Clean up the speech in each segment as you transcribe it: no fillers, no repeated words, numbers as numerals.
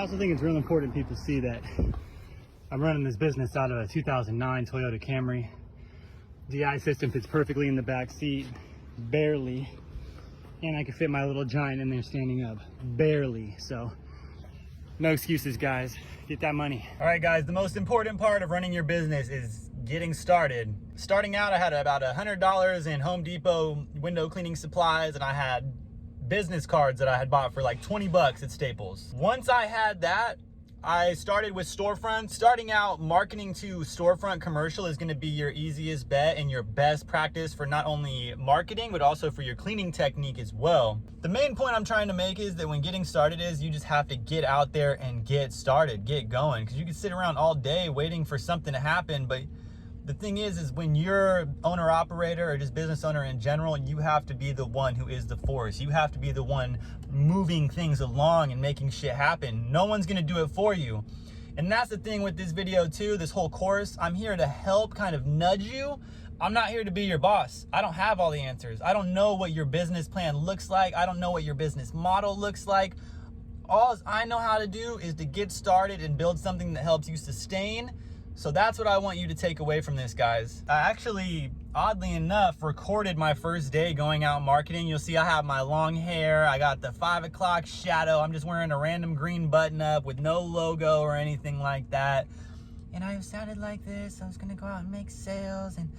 I also think it's real important people see that I'm running this business out of a 2009 Toyota Camry. DI system fits perfectly in the back seat, barely. And I can fit my little giant in there standing up, barely. So no excuses, guys. Get that money. All right, guys, the most important part of running your business is getting started. Starting out, I had about $100 in Home Depot window cleaning supplies, and I had business cards that I had bought for like 20 bucks at Staples. Once I had that, I started with storefronts. Starting out, marketing to storefront commercial is gonna be your easiest bet and your best practice for not only marketing, but also for your cleaning technique as well. The main point I'm trying to make is that when getting started is you just have to get out there and get started, get going. Because you can sit around all day waiting for something to happen, but the thing is when you're owner operator or just business owner in general, you have to be the one who is the force. You have to be the one moving things along and making shit happen. No one's gonna do it for you. And that's the thing with this video too, this whole course. I'm here to help kind of nudge you. I'm not here to be your boss. I don't have all the answers. I don't know what your business plan looks like. I don't know what your business model looks like. All I know how to do is to get started and build something that helps you sustain. So that's what I want you to take away from this, guys. I actually, oddly enough, recorded my first day going out marketing. You'll see I have my long hair. I got the 5 o'clock shadow. I'm just wearing a random green button up with no logo or anything like that. And I sounded like this. I was gonna go out and make sales, and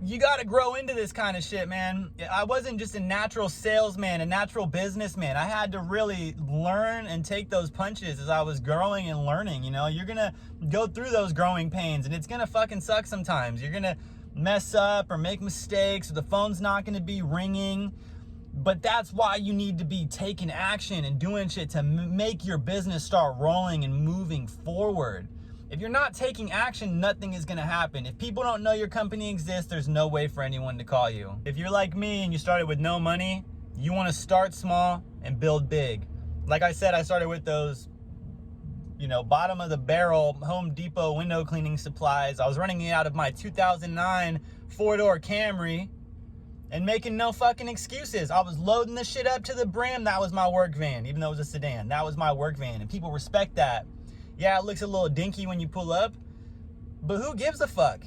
you gotta grow into this kind of shit, man. I wasn't just a natural salesman, a natural businessman. I had to really learn and take those punches as I was growing and learning, you know? You're gonna go through those growing pains, and it's gonna fucking suck sometimes. You're gonna mess up or make mistakes, or the phone's not gonna be ringing. But that's why you need to be taking action and doing shit to make your business start rolling and moving forward. If you're not taking action, nothing is gonna happen. If people don't know your company exists, there's no way for anyone to call you. If you're like me and you started with no money, you wanna start small and build big. Like I said, I started with those, you know, bottom of the barrel Home Depot window cleaning supplies. I was running it out of my 2009 four-door Camry and making no fucking excuses. I was loading the shit up to the brim. That was my work van, even though it was a sedan. That was my work van, and people respect that. Yeah, it looks a little dinky when you pull up, but who gives a fuck?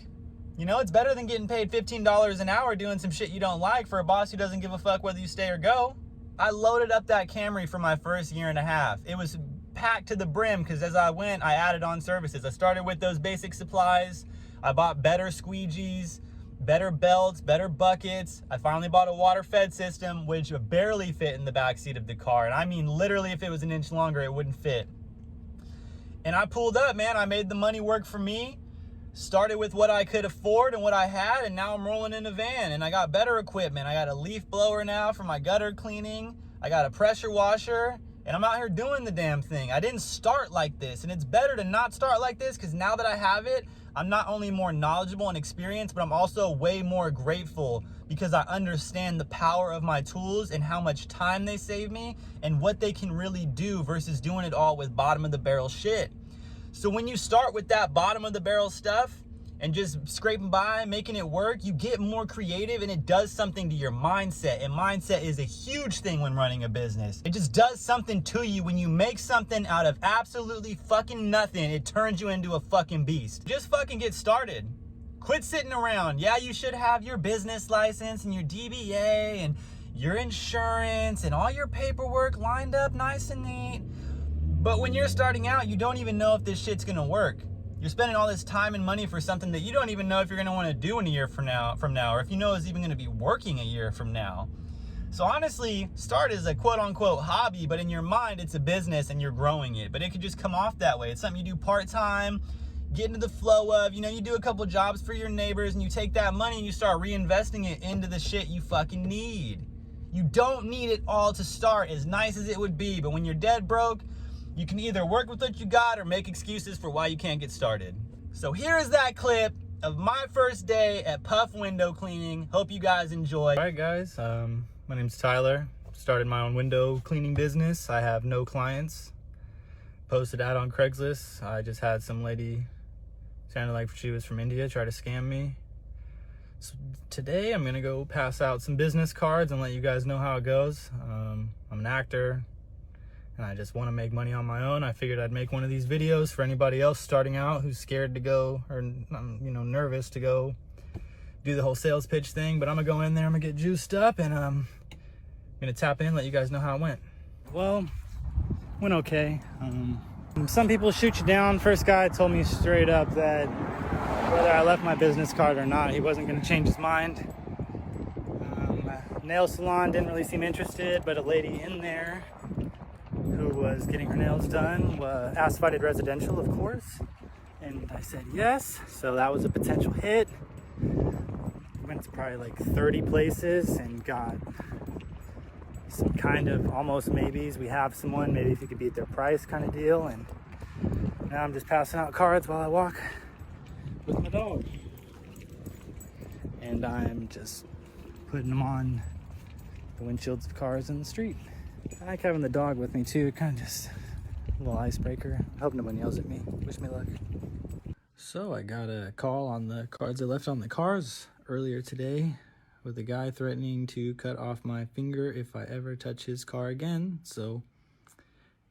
You know, it's better than getting paid $15 an hour doing some shit you don't like for a boss who doesn't give a fuck whether you stay or go. I loaded up that Camry for my first year and a half. It was packed to the brim because as I went, I added on services. I started with those basic supplies. I bought better squeegees, better belts, better buckets. I finally bought a water fed system, which barely fit in the backseat of the car. And I mean, literally, if it was an inch longer, it wouldn't fit. And I pulled up, man. I made the money work for me. Started with what I could afford and what I had, and now I'm rolling in a van, and I got better equipment. I got a leaf blower now for my gutter cleaning. I got a pressure washer, and I'm out here doing the damn thing. I didn't start like this, and it's better to not start like this because now that I have it, I'm not only more knowledgeable and experienced, but I'm also way more grateful because I understand the power of my tools and how much time they save me and what they can really do versus doing it all with bottom of the barrel shit. So when you start with that bottom of the barrel stuff and just scraping by, making it work, you get more creative and it does something to your mindset. And mindset is a huge thing when running a business. It just does something to you. When you make something out of absolutely fucking nothing, it turns you into a fucking beast. Just fucking get started. Quit sitting around. Yeah, you should have your business license and your DBA and your insurance and all your paperwork lined up nice and neat. But when you're starting out, you don't even know if this shit's gonna work. You're spending all this time and money for something that you don't even know if you're gonna wanna do in a year from now, or if you know it's even gonna be working a year from now. So honestly, start as a quote unquote hobby, but in your mind, it's a business and you're growing it. But it could just come off that way. It's something you do part-time, get into the flow of, you know, you do a couple jobs for your neighbors and you take that money and you start reinvesting it into the shit you fucking need. You don't need it all to start, as nice as it would be, but when you're dead broke, you can either work with what you got or make excuses for why you can't get started. So here is that clip of my first day at Puff Window Cleaning. Hope you guys enjoy. All right, guys, my name's Tyler. Started my own window cleaning business. I have no clients. Posted out on Craigslist. I just had some lady, sounded like she was from India, try to scam me. So today I'm gonna go pass out some business cards and let you guys know how it goes. I'm an actor. and I just want to make money on my own. I figured I'd make one of these videos for anybody else starting out who's scared to go, or nervous to go do the whole sales pitch thing. But I'm gonna go in there, I'm gonna get juiced up, and I'm gonna tap in, let you guys know how it went. Well, went okay. Some people shoot you down. First guy told me straight up that whether I left my business card or not, he wasn't gonna change his mind. Nail salon didn't really seem interested, but a lady in there who was getting her nails done asked if I did residential, of course, and I said yes, so that was a potential hit. Went to probably like 30 places and got some kind of almost maybes. We have someone, maybe if you could beat their price kind of deal, and now I'm just passing out cards while I walk with my dog, and I'm just putting them on the windshields of cars in the street. I like having the dog with me too, kind of just a little icebreaker. I hope no one yells at me. Wish me luck. So I got a call on the cards I left on the cars earlier today with a guy threatening to cut off my finger if I ever touch his car again. So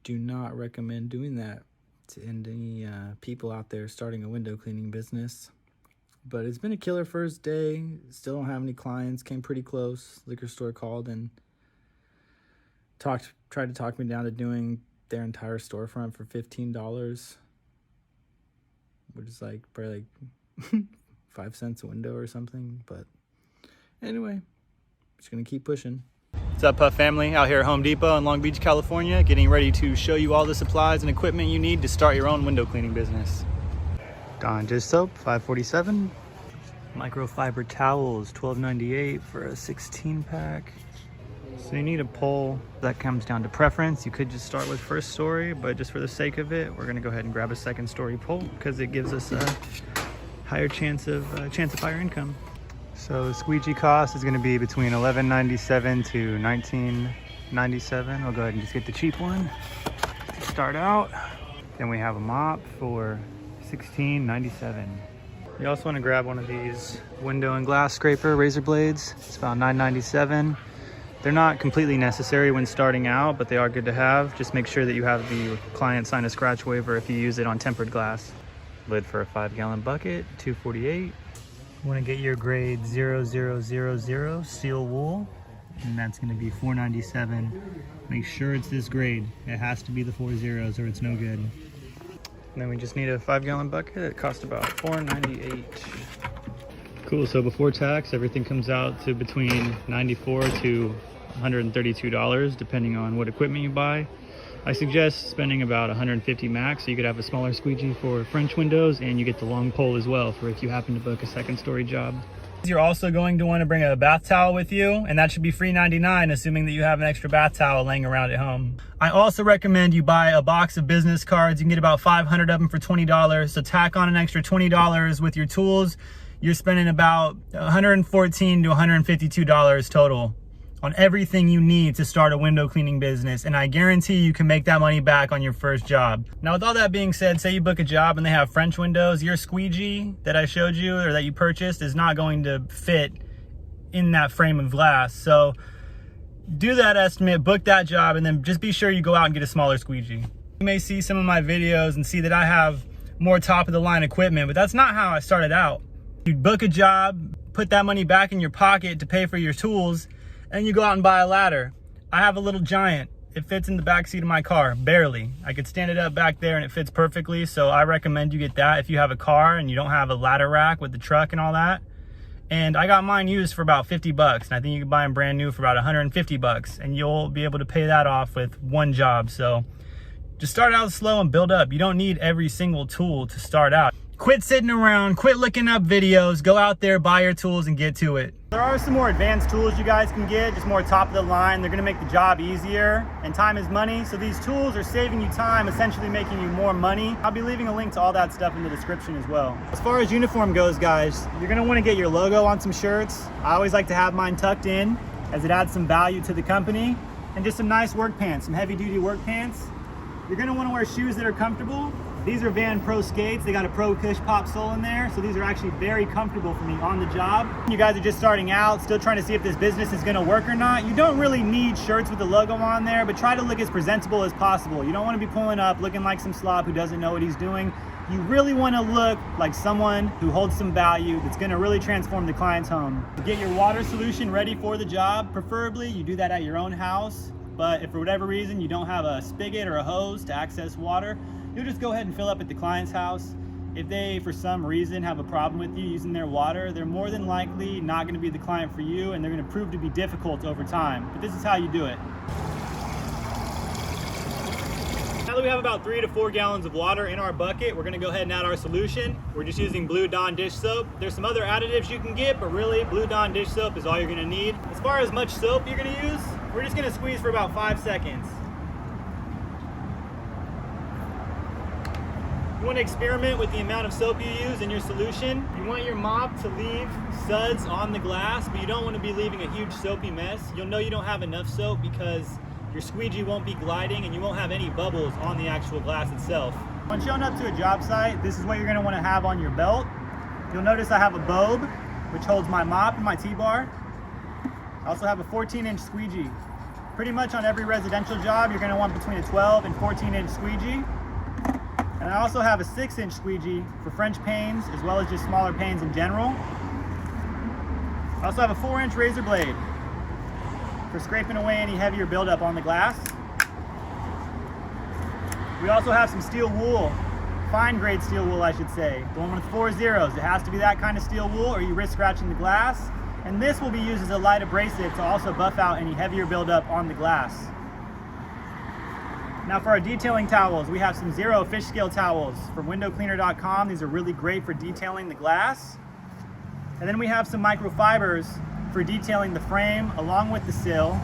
do not recommend doing that to any people out there starting a window cleaning business. But it's been a killer first day. Still don't have any clients. Came pretty close. Liquor store called and tried to talk me down to doing their entire storefront for $15, which is like probably like 5 cents a window or something. But anyway, just gonna keep pushing. What's up, Puff family? Out here at Home Depot in Long Beach, California, getting ready to show you all the supplies and equipment you need to start your own window cleaning business. Dawn Dish Soap, $5.47. Microfiber towels, $12.98 for a 16-pack. So you need a pole. That comes down to preference. You could just start with first story, but just for the sake of it, we're gonna go ahead and grab a second story pole because it gives us a higher chance of higher income. So the squeegee cost is gonna be between $11.97 to $19.97. I'll go ahead and just get the cheap one to start out. Then we have a mop for $16.97. You also want to grab one of these window and glass scraper razor blades. It's about $9.97. They're not completely necessary when starting out, but they are good to have. Just make sure that you have the client sign a scratch waiver if you use it on tempered glass. Lid for a 5-gallon bucket, $2.48. You want to get your grade 0000 steel wool, and that's going to be $4.97. Make sure it's this grade. It has to be the 4 zeros or it's no good. And then we just need a 5-gallon bucket. It costs about $4.98. Cool, so before tax, everything comes out to between $94 to $132, depending on what equipment you buy. I suggest spending about $150 max, so you could have a smaller squeegee for French windows, and you get the long pole as well for if you happen to book a second story job. You're also going to want to bring a bath towel with you, and that should be free $99, assuming that you have an extra bath towel laying around at home. I also recommend you buy a box of business cards. You can get about 500 of them for $20, so tack on an extra $20 with your tools. You're spending about $114 to $152 total on everything you need to start a window cleaning business, and I guarantee you can make that money back on your first job. Now, with all that being said, say you book a job and they have French windows, your squeegee that I showed you or that you purchased is not going to fit in that frame of glass. So do that estimate, book that job, and then just be sure you go out and get a smaller squeegee. You may see some of my videos and see that I have more top of the line equipment, but that's not how I started out. You book a job, put that money back in your pocket to pay for your tools, and you go out and buy a ladder. I have a little giant. It fits in the back seat of my car, barely. I could stand it up back there and it fits perfectly, so I recommend you get that if you have a car and you don't have a ladder rack with the truck and all that. And I got mine used for about 50 bucks, and I think you can buy them brand new for about 150 bucks, and you'll be able to pay that off with one job. So just start out slow and build up. You don't need every single tool to start out. Quit sitting around, quit looking up videos, go out there, buy your tools and get to it. There are some more advanced tools you guys can get, just more top of the line. They're gonna make the job easier, and time is money. So these tools are saving you time, essentially making you more money. I'll be leaving a link to all that stuff in the description as well. As far as uniform goes, guys, you're gonna wanna get your logo on some shirts. I always like to have mine tucked in as it adds some value to the company, and just some nice work pants, some heavy duty work pants. You're gonna wanna wear shoes that are comfortable. These are Van Pro skates. They got a Pro Cush pop sole in there, so these are actually very comfortable for me on the job. You guys are just starting out, still trying to see if this business is gonna work or not. You don't really need shirts with the logo on there, but try to look as presentable as possible. You don't wanna be pulling up looking like some slob who doesn't know what he's doing. You really wanna look like someone who holds some value that's gonna really transform the client's home. To get your water solution ready for the job, preferably you do that at your own house, but if for whatever reason you don't have a spigot or a hose to access water, you'll just go ahead and fill up at the client's house. If they, for some reason, have a problem with you using their water, they're more than likely not gonna be the client for you, and they're gonna prove to be difficult over time. But this is how you do it. Now that we have about 3 to 4 gallons of water in our bucket, we're gonna go ahead and add our solution. We're just using Blue Dawn dish soap. There's some other additives you can get, but really, Blue Dawn dish soap is all you're gonna need. As far as much soap you're gonna use, we're just gonna squeeze for about 5 seconds. You want to experiment with the amount of soap you use in your solution. You want your mop to leave suds on the glass, but you don't want to be leaving a huge soapy mess. You'll know you don't have enough soap because your squeegee won't be gliding and you won't have any bubbles on the actual glass itself. When showing up to a job site, this is what you're going to want to have on your belt. You'll notice I have a bobe, which holds my mop and my T-bar. I also have a 14-inch squeegee. Pretty much on every residential job, you're going to want between a 12 and 14-inch squeegee. And I also have a 6-inch squeegee for French panes, as well as just smaller panes in general. I also have a 4-inch razor blade for scraping away any heavier buildup on the glass. We also have some steel wool, fine grade steel wool I should say, the one with 4 zeros. It has to be that kind of steel wool or you risk scratching the glass. And this will be used as a light abrasive to also buff out any heavier buildup on the glass. Now for our detailing towels, we have some Zero fish scale towels from windowcleaner.com. These are really great for detailing the glass. And then we have some microfibers for detailing the frame along with the sill.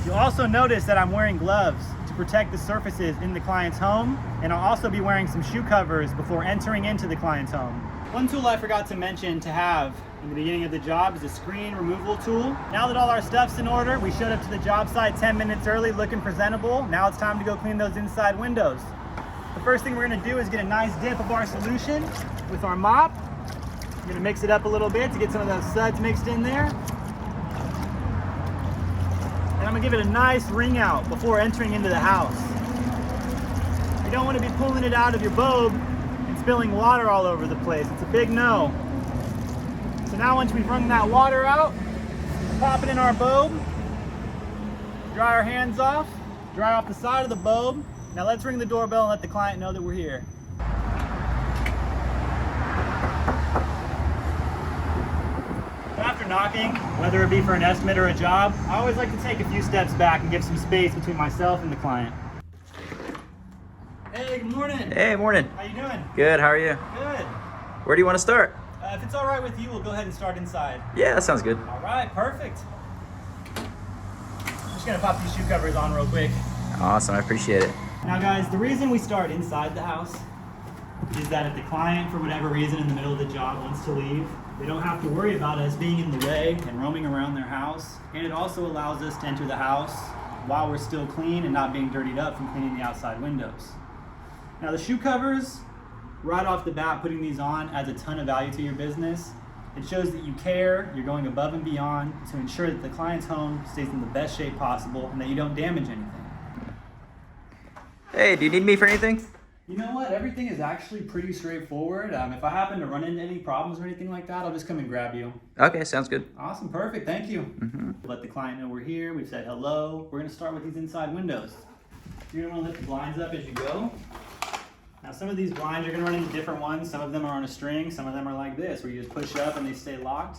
You'll also notice that I'm wearing gloves to protect the surfaces in the client's home, and I'll also be wearing some shoe covers before entering into the client's home. One tool I forgot to mention to have in the beginning of the job is a screen removal tool. Now that all our stuff's in order, we showed up to the job site 10 minutes early looking presentable. Now it's time to go clean those inside windows. The first thing we're gonna do is get a nice dip of our solution with our mop. I'm gonna mix it up a little bit to get some of those suds mixed in there. And I'm gonna give it a nice wring out before entering into the house. You don't wanna be pulling it out of your bobe and spilling water all over the place. It's a big no. So now once we've wrung that water out, pop it in our bobe, dry our hands off, dry off the side of the bobe. Now let's ring the doorbell and let the client know that we're here. After knocking, whether it be for an estimate or a job, I always like to take a few steps back and give some space between myself and the client. Hey, good morning. Hey, morning. How you doing? Good, how are you? Good. Where do you want to start? If it's all right with you, we'll go ahead and start inside. Yeah, that sounds good. All right, perfect. I'm just gonna pop these shoe covers on real quick. Awesome, I appreciate it. Now guys, the reason we start inside the house is that if the client, for whatever reason in the middle of the job wants to leave, they don't have to worry about us being in the way and roaming around their house. And it also allows us to enter the house while we're still clean and not being dirtied up from cleaning the outside windows. Now the shoe covers, right off the bat, putting these on adds a ton of value to your business. It shows that you care, you're going above and beyond to ensure that the client's home stays in the best shape possible and that you don't damage anything. Hey, do you need me for anything? You know what? Everything is actually pretty straightforward. If I happen to run into any problems or anything like that, I'll just come and grab you. Okay, sounds good. Awesome, perfect, thank you. Let the client know we're here, we've said hello. We're gonna start with these inside windows. You're gonna wanna lift the blinds up as you go. Now some of these blinds you're gonna run into different ones. Some of them are on a string, some of them are like this, where you just push up and they stay locked.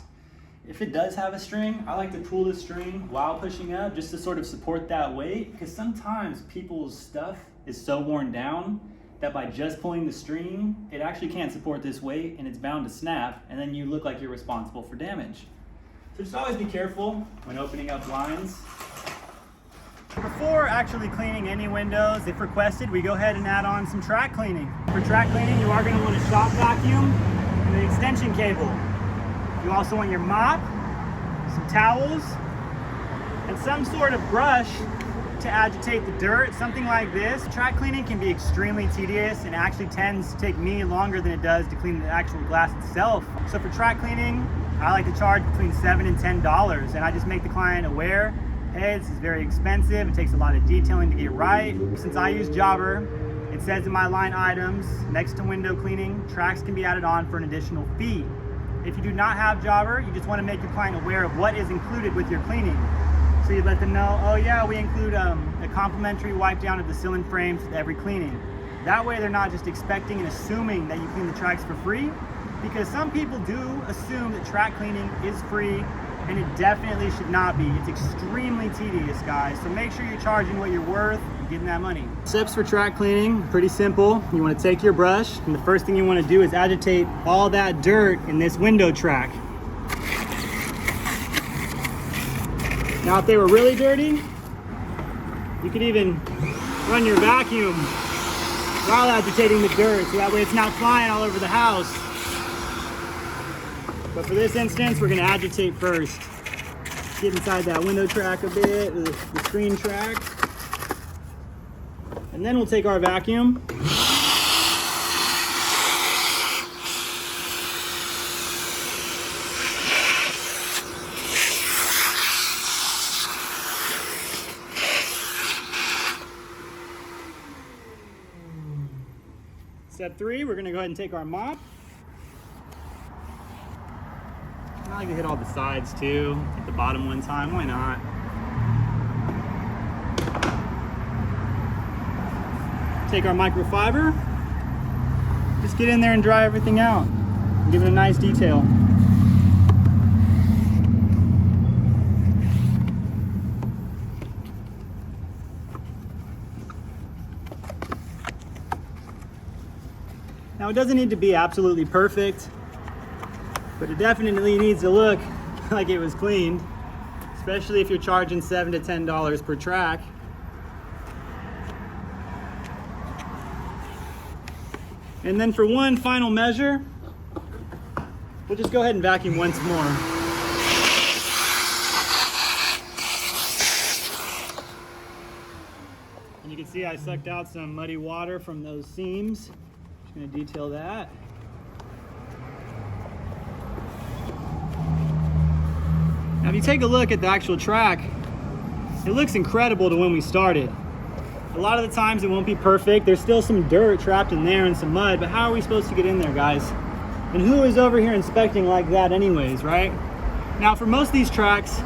If it does have a string, I like to pull the string while pushing up just to sort of support that weight, because sometimes people's stuff is so worn down that by just pulling the string, it actually can't support this weight and it's bound to snap, and then you look like you're responsible for damage. So just always be careful when opening up blinds. Before actually cleaning any windows, if requested, we go ahead and add on some track cleaning. For track cleaning, you are going to want a shop vacuum and an extension cable. You also want your mop, some towels, and some sort of brush to agitate the dirt. Something like this, track cleaning can be extremely tedious and actually tends to take me longer than it does to clean the actual glass itself. So for track cleaning, I like to charge between $7 and $10, and I just make the client aware, hey, this is very expensive, it takes a lot of detailing to get right. Since I use Jobber, it says in my line items, next to window cleaning, tracks can be added on for an additional fee. If you do not have Jobber, you just want to make your client aware of what is included with your cleaning. So you let them know, oh yeah, we include a complimentary wipe down of the ceiling frames with every cleaning. That way they're not just expecting and assuming that you clean the tracks for free, because some people do assume that track cleaning is free, and it definitely should not be. It's extremely tedious, guys. So make sure you're charging what you're worth and getting that money. Steps for track cleaning, pretty simple. You want to take your brush, and the first thing you want to do is agitate all that dirt in this window track. Now, if they were really dirty, you could even run your vacuum while agitating the dirt, so that way it's not flying all over the house. But for this instance, we're going to agitate first. Get inside that window track a bit, the screen track. And then we'll take our vacuum. Step 3, we're going to go ahead and take our mop. I like to hit all the sides too. Hit the bottom one time, why not? Take our microfiber. Just get in there and dry everything out. Give it a nice detail. Now it doesn't need to be absolutely perfect, but it definitely needs to look like it was cleaned, especially if you're charging $7 to $10 per track. And then for one final measure, we'll just go ahead and vacuum once more. And you can see I sucked out some muddy water from those seams. Just going to detail that. Now if you take a look at the actual track, it looks incredible to when we started. A lot of the times it won't be perfect. There's still some dirt trapped in there and some mud, but how are we supposed to get in there, guys? And who is over here inspecting like that anyways, right? Now for most of these tracks,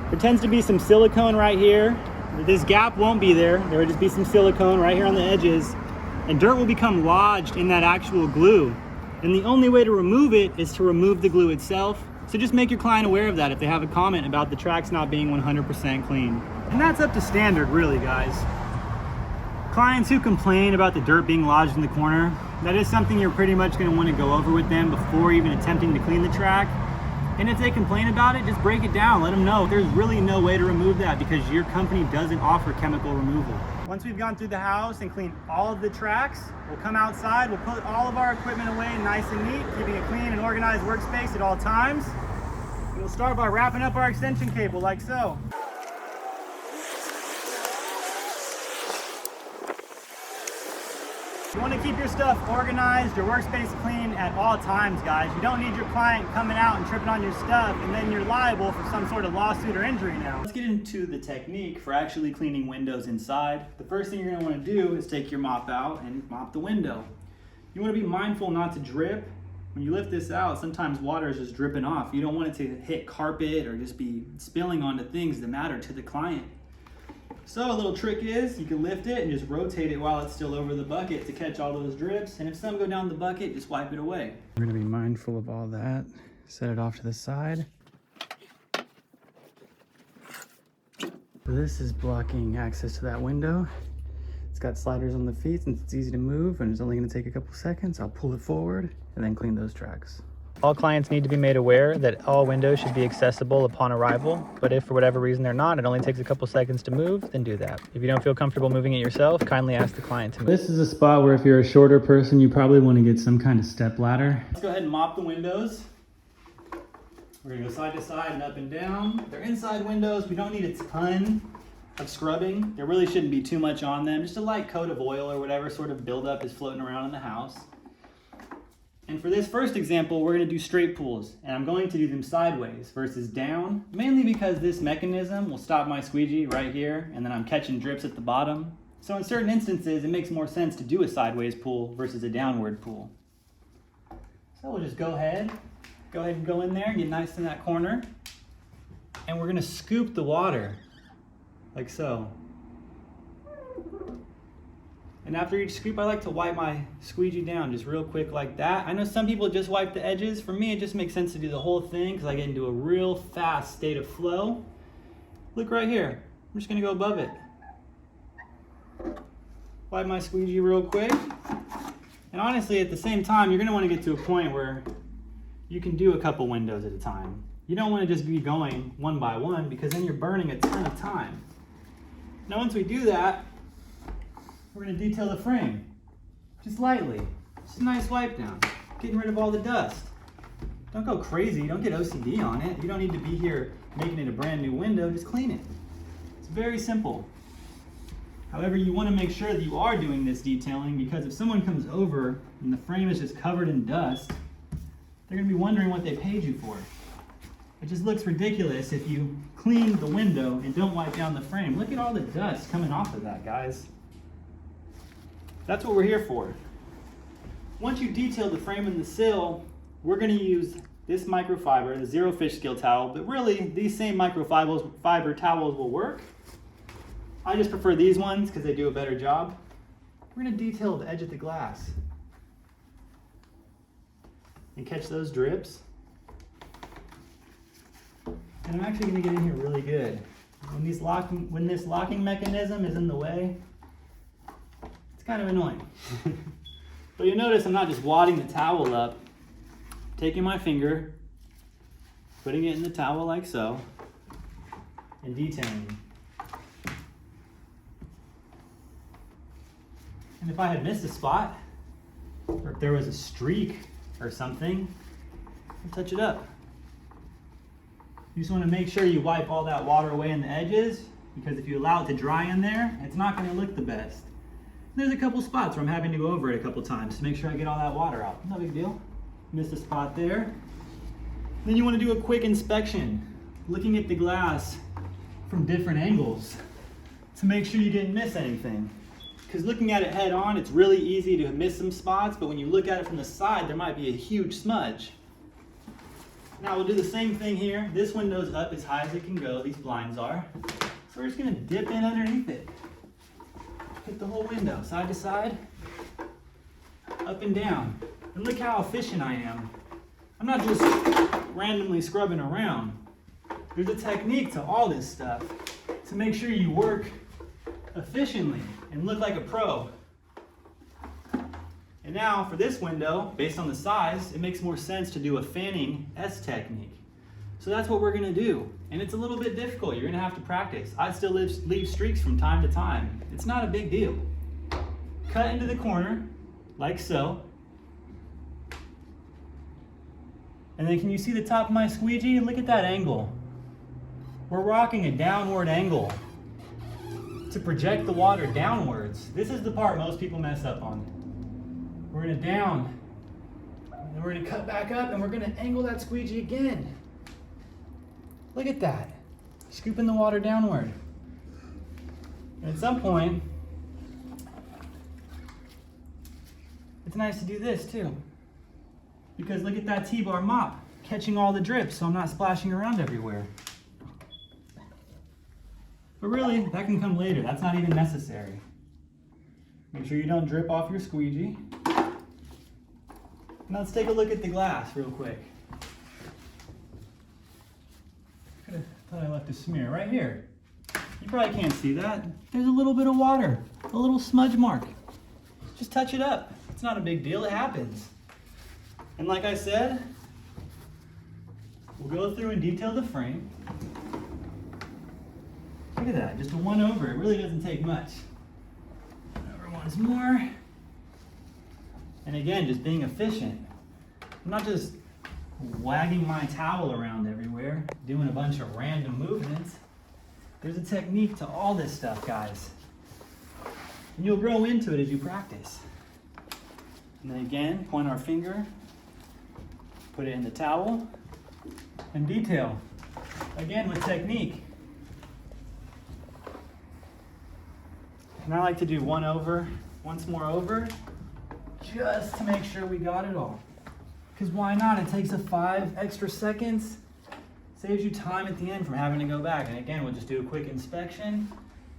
there tends to be some silicone right here. This gap won't be there. There will just be some silicone right here on the edges, and dirt will become lodged in that actual glue. And the only way to remove it is to remove the glue itself. So just make your client aware of that if they have a comment about the tracks not being 100% clean. And that's up to standard, really, guys. Clients who complain about the dirt being lodged in the corner, that is something you're pretty much going to want to go over with them before even attempting to clean the track. And if they complain about it, just break it down. Let them know there's really no way to remove that because your company doesn't offer chemical removal. Once we've gone through the house and cleaned all of the tracks, we'll come outside, we'll put all of our equipment away nice and neat, keeping a clean and organized workspace at all times. And we'll start by wrapping up our extension cable like so. You want to keep your stuff organized, your workspace clean at all times, guys. You don't need your client coming out and tripping on your stuff, and then you're liable for some sort of lawsuit or injury now. Let's get into the technique for actually cleaning windows inside. The first thing you're going to want to do is take your mop out and mop the window. You want to be mindful not to drip. When you lift this out, sometimes water is just dripping off. You don't want it to hit carpet or just be spilling onto things that matter to the client. So a little trick is you can lift it and just rotate it while it's still over the bucket to catch all those drips. And if some go down the bucket, just wipe it away. We're gonna be mindful of all that. Set it off to the side. This is blocking access to that window. It's got sliders on the feet since it's easy to move and it's only gonna take a couple seconds. I'll pull it forward and then clean those tracks. All clients need to be made aware that all windows should be accessible upon arrival, but if for whatever reason they're not, it only takes a couple seconds to move, then do that. If you don't feel comfortable moving it yourself, kindly ask the client to move. This is a spot where if you're a shorter person, you probably want to get some kind of step ladder. Let's go ahead and mop the windows. We're gonna go side to side and up and down. They're inside windows, we don't need a ton. of scrubbing. There really shouldn't be too much on them. Just a light coat of oil or whatever sort of buildup is floating around in the house. And for this first example, we're going to do straight pulls, and I'm going to do them sideways versus down, mainly because this mechanism will stop my squeegee right here, and then I'm catching drips at the bottom. So in certain instances, it makes more sense to do a sideways pull versus a downward pull. So we'll just go ahead and go in there and get nice in that corner. And we're going to scoop the water, like so. And after each scoop, I like to wipe my squeegee down just real quick like that. I know some people just wipe the edges. For me, it just makes sense to do the whole thing because I get into a real fast state of flow. Look right here. I'm just going to go above it. Wipe my squeegee real quick. And honestly, at the same time, you're going to want to get to a point where you can do a couple windows at a time. You don't want to just be going one by one because then you're burning a ton of time. Now once we do that, we're going to detail the frame, just lightly. Just a nice wipe down, getting rid of all the dust. Don't go crazy, don't get OCD on it. You don't need to be here making it a brand new window, just clean it. It's very simple. However, you want to make sure that you are doing this detailing because if someone comes over and the frame is just covered in dust, they're going to be wondering what they paid you for. It just looks ridiculous if you clean the window and don't wipe down the frame. Look at all the dust coming off of that, guys. That's what we're here for. Once you detail the frame and the sill, we're going to use this microfiber, the Zero Fish Scale towel, but really these same microfiber towels will work. I just prefer these ones because they do a better job. We're going to detail the edge of the glass and catch those drips. And I'm actually going to get in here really good. When this locking mechanism is in the way, it's kind of annoying. But you'll notice I'm not just wadding the towel up, taking my finger, putting it in the towel like so, and detailing. And if I had missed a spot, or if there was a streak or something, I'll touch it up. You just want to make sure you wipe all that water away in the edges, because if you allow it to dry in there, it's not going to look the best. There's a couple spots where I'm having to go over it a couple times to make sure I get all that water out. No big deal. Missed a spot there. Then you want to do a quick inspection, looking at the glass from different angles to make sure you didn't miss anything. Because looking at it head on, it's really easy to miss some spots, but when you look at it from the side, there might be a huge smudge. Now we'll do the same thing here. This window's up as high as it can go, these blinds are. So we're just gonna dip in underneath it. Hit the whole window, side to side, up and down. And look how efficient I am. I'm not just randomly scrubbing around. There's a technique to all this stuff to make sure you work efficiently and look like a pro. And now for this window, based on the size, it makes more sense to do a fanning S technique. So that's what we're gonna do. And it's a little bit difficult, you're gonna have to practice. I still leave streaks from time to time. It's not a big deal. Cut into the corner, like so. And then can you see the top of my squeegee? Look at that angle. We're rocking a downward angle to project the water downwards. This is the part most people mess up on. We're gonna down, and then we're gonna cut back up, and we're gonna angle that squeegee again. Look at that, scooping the water downward. And at some point, it's nice to do this too. Because look at that T-bar mop, catching all the drips so I'm not splashing around everywhere. But really, that can come later. That's not even necessary. Make sure you don't drip off your squeegee. Now let's take a look at the glass real quick. I thought I left a smear right here. You probably can't see that. There's a little bit of water, a little smudge mark. Just touch it up. It's not a big deal, it happens. And like I said, we'll go through and detail the frame. Look at that, just a one over. It really doesn't take much. Over once more. And again, just being efficient. I'm not just wagging my towel around everywhere, doing a bunch of random movements. There's a technique to all this stuff, guys. And you'll grow into it as you practice. And then again, point our finger, put it in the towel, and detail. Again, with technique. And I like to do once more over, just to make sure we got it all. Because why not? It takes 5 extra seconds. Saves you time at the end from having to go back. And again, we'll just do a quick inspection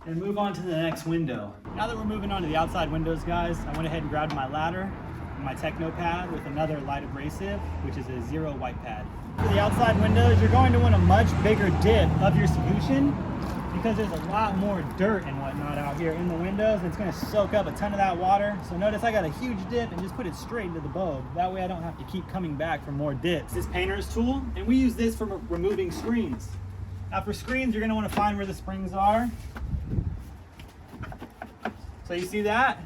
and move on to the next window. Now that we're moving on to the outside windows, guys, I went ahead and grabbed my ladder and my Techno pad with another light abrasive, which is a 0 white pad. For the outside windows, you're going to want a much bigger dip of your solution because there's a lot more dirt and whatnot out here in the windows. And it's going to soak up a ton of that water. So notice I got a huge dip and just put it straight into the bulb. That way I don't have to keep coming back for more dips. This painter's tool, and we use this for removing screens. Now for screens, you're going to want to find where the springs are. So you see that?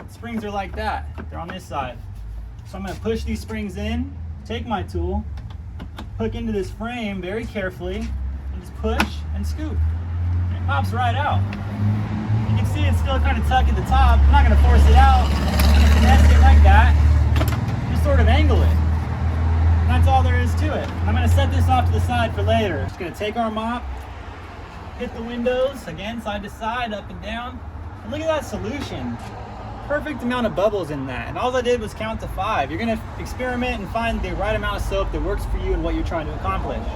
Springs are like that. They're on this side. So I'm going to push these springs in, take my tool, hook into this frame very carefully, and just push and scoop. Pops right out. You can see it's still kind of tucked at the top. I'm not going to force it out. I'm going to finesse it like that. Just sort of angle it. And that's all there is to it. I'm going to set this off to the side for later. Just going to take our mop, hit the windows, again, side to side, up and down. And look at that solution. Perfect amount of bubbles in that. And all I did was count to 5. You're going to experiment and find the right amount of soap that works for you and what you're trying to accomplish.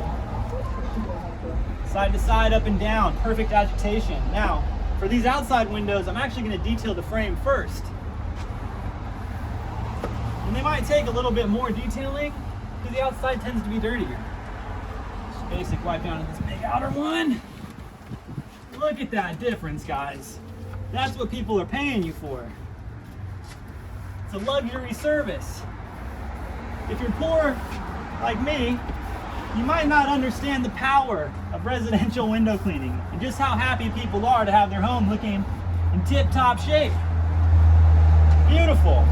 Side to side, up and down, perfect agitation. Now, for these outside windows, I'm actually going to detail the frame first. And they might take a little bit more detailing because the outside tends to be dirtier. Just basic wipe down of this big outer one. Look at that difference, guys. That's what people are paying you for. It's a luxury service. If you're poor like me, you might not understand the power of residential window cleaning and just how happy people are to have their home looking in tip-top shape. Beautiful.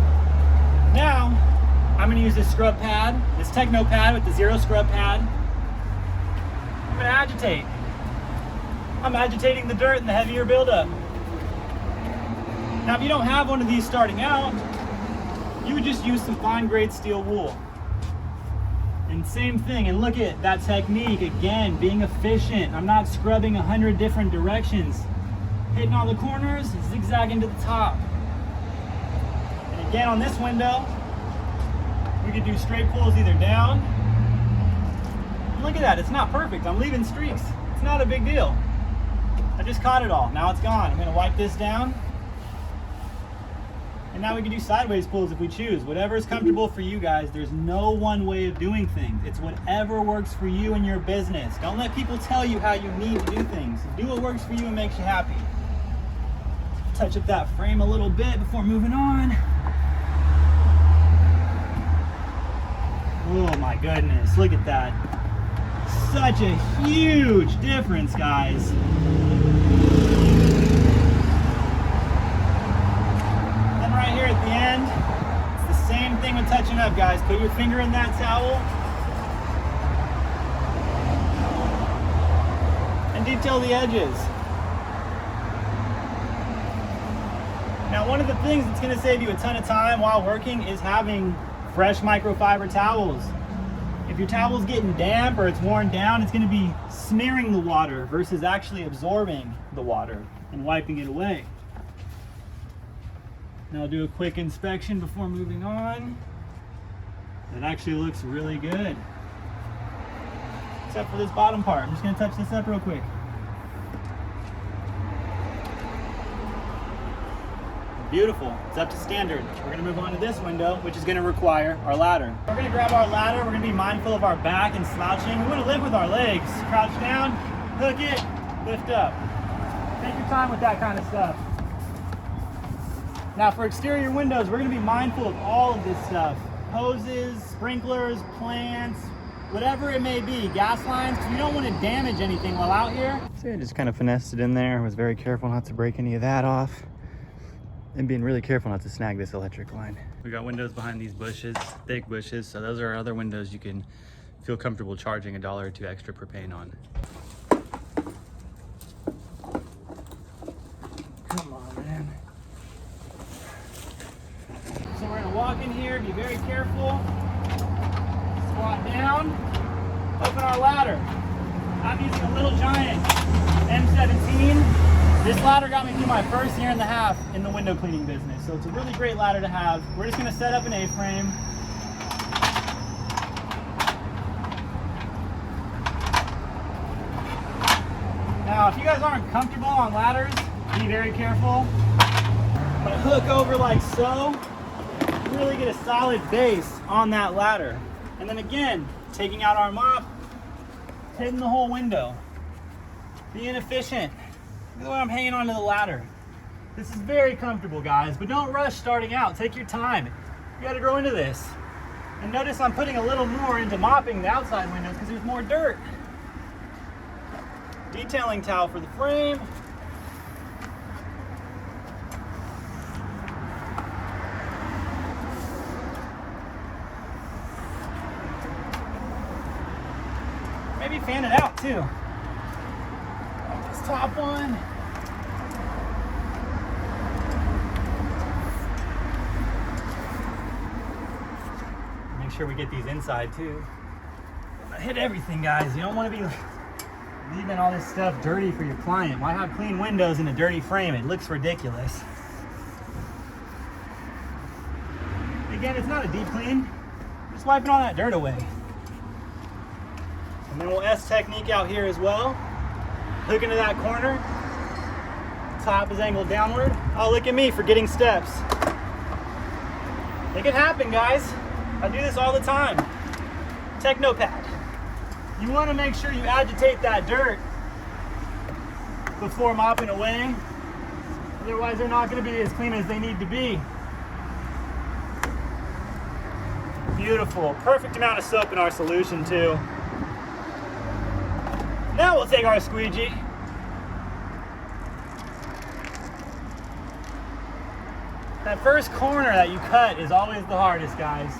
Now, I'm going to use this scrub pad, this Techno pad with the 0 scrub pad. I'm going to agitate. I'm agitating the dirt and the heavier buildup. Now, if you don't have one of these starting out, you would just use some fine grade steel wool. And same thing, and look at that technique, again, being efficient. I'm not scrubbing 100 different directions. Hitting all the corners, zigzagging to the top. And again, on this window, we could do straight pulls either down. And look at that, it's not perfect. I'm leaving streaks. It's not a big deal. I just caught it all. Now it's gone. I'm gonna wipe this down. And now we can do sideways pulls if we choose. Whatever is comfortable for you guys. There's no one way of doing things. It's whatever works for you and your business. Don't let people tell you how you need to do things. Do what works for you and makes you happy. Touch up that frame a little bit before moving on. Oh my goodness, look at that. Such a huge difference, guys. At the end, it's the same thing with touching up, guys. Put your finger in that towel and detail the edges. Now, one of the things that's going to save you a ton of time while working is having fresh microfiber towels. If your towel's getting damp or it's worn down, it's going to be smearing the water versus actually absorbing the water and wiping it away. Now I'll do a quick inspection before moving on. It actually looks really good. Except for this bottom part. I'm just going to touch this up real quick. Beautiful. It's up to standard. We're going to move on to this window, which is going to require our ladder. We're going to grab our ladder. We're going to be mindful of our back and slouching. We want to live with our legs. Crouch down, hook it, lift up. Take your time with that kind of stuff. Now for exterior windows, we're going to be mindful of all of this stuff. Hoses, sprinklers, plants, whatever it may be, gas lines, because we don't want to damage anything while out here. So I just kind of finessed it in there. I was very careful not to break any of that off. And being really careful not to snag this electric line. We got windows behind these bushes, thick bushes, so those are other windows you can feel comfortable charging $1 or $2 extra per pane on. be very careful. Squat down, open our ladder. I'm using a Little Giant M17. This ladder got me through my first year and a half in the window cleaning business, so it's a really great ladder to have. We're just gonna set up an A-frame. Now, if you guys aren't comfortable on ladders, be very careful. But hook over like so, really get a solid base on that ladder. And then again, taking out our mop, hitting the whole window. Being efficient. Look at the way I'm hanging onto the ladder. This is very comfortable, guys, but don't rush starting out. Take your time. You gotta grow into this. And notice I'm putting a little more into mopping the outside windows because there's more dirt. Detailing towel for the frame. Maybe fan it out too. Like this top one. Make sure we get these inside too. Hit everything, guys. You don't want to be leaving all this stuff dirty for your client. Why have clean windows in a dirty frame? It looks ridiculous. Again, it's not a deep clean. Just wiping all that dirt away. And then we'll S technique out here as well. Hook into that corner. Top is angled downward. Oh, look at me forgetting steps. It can happen, guys. I do this all the time. Technopad. You want to make sure you agitate that dirt before mopping away. Otherwise, they're not going to be as clean as they need to be. Beautiful. Perfect amount of soap in our solution, too. Now we'll take our squeegee. That first corner that you cut is always the hardest, guys.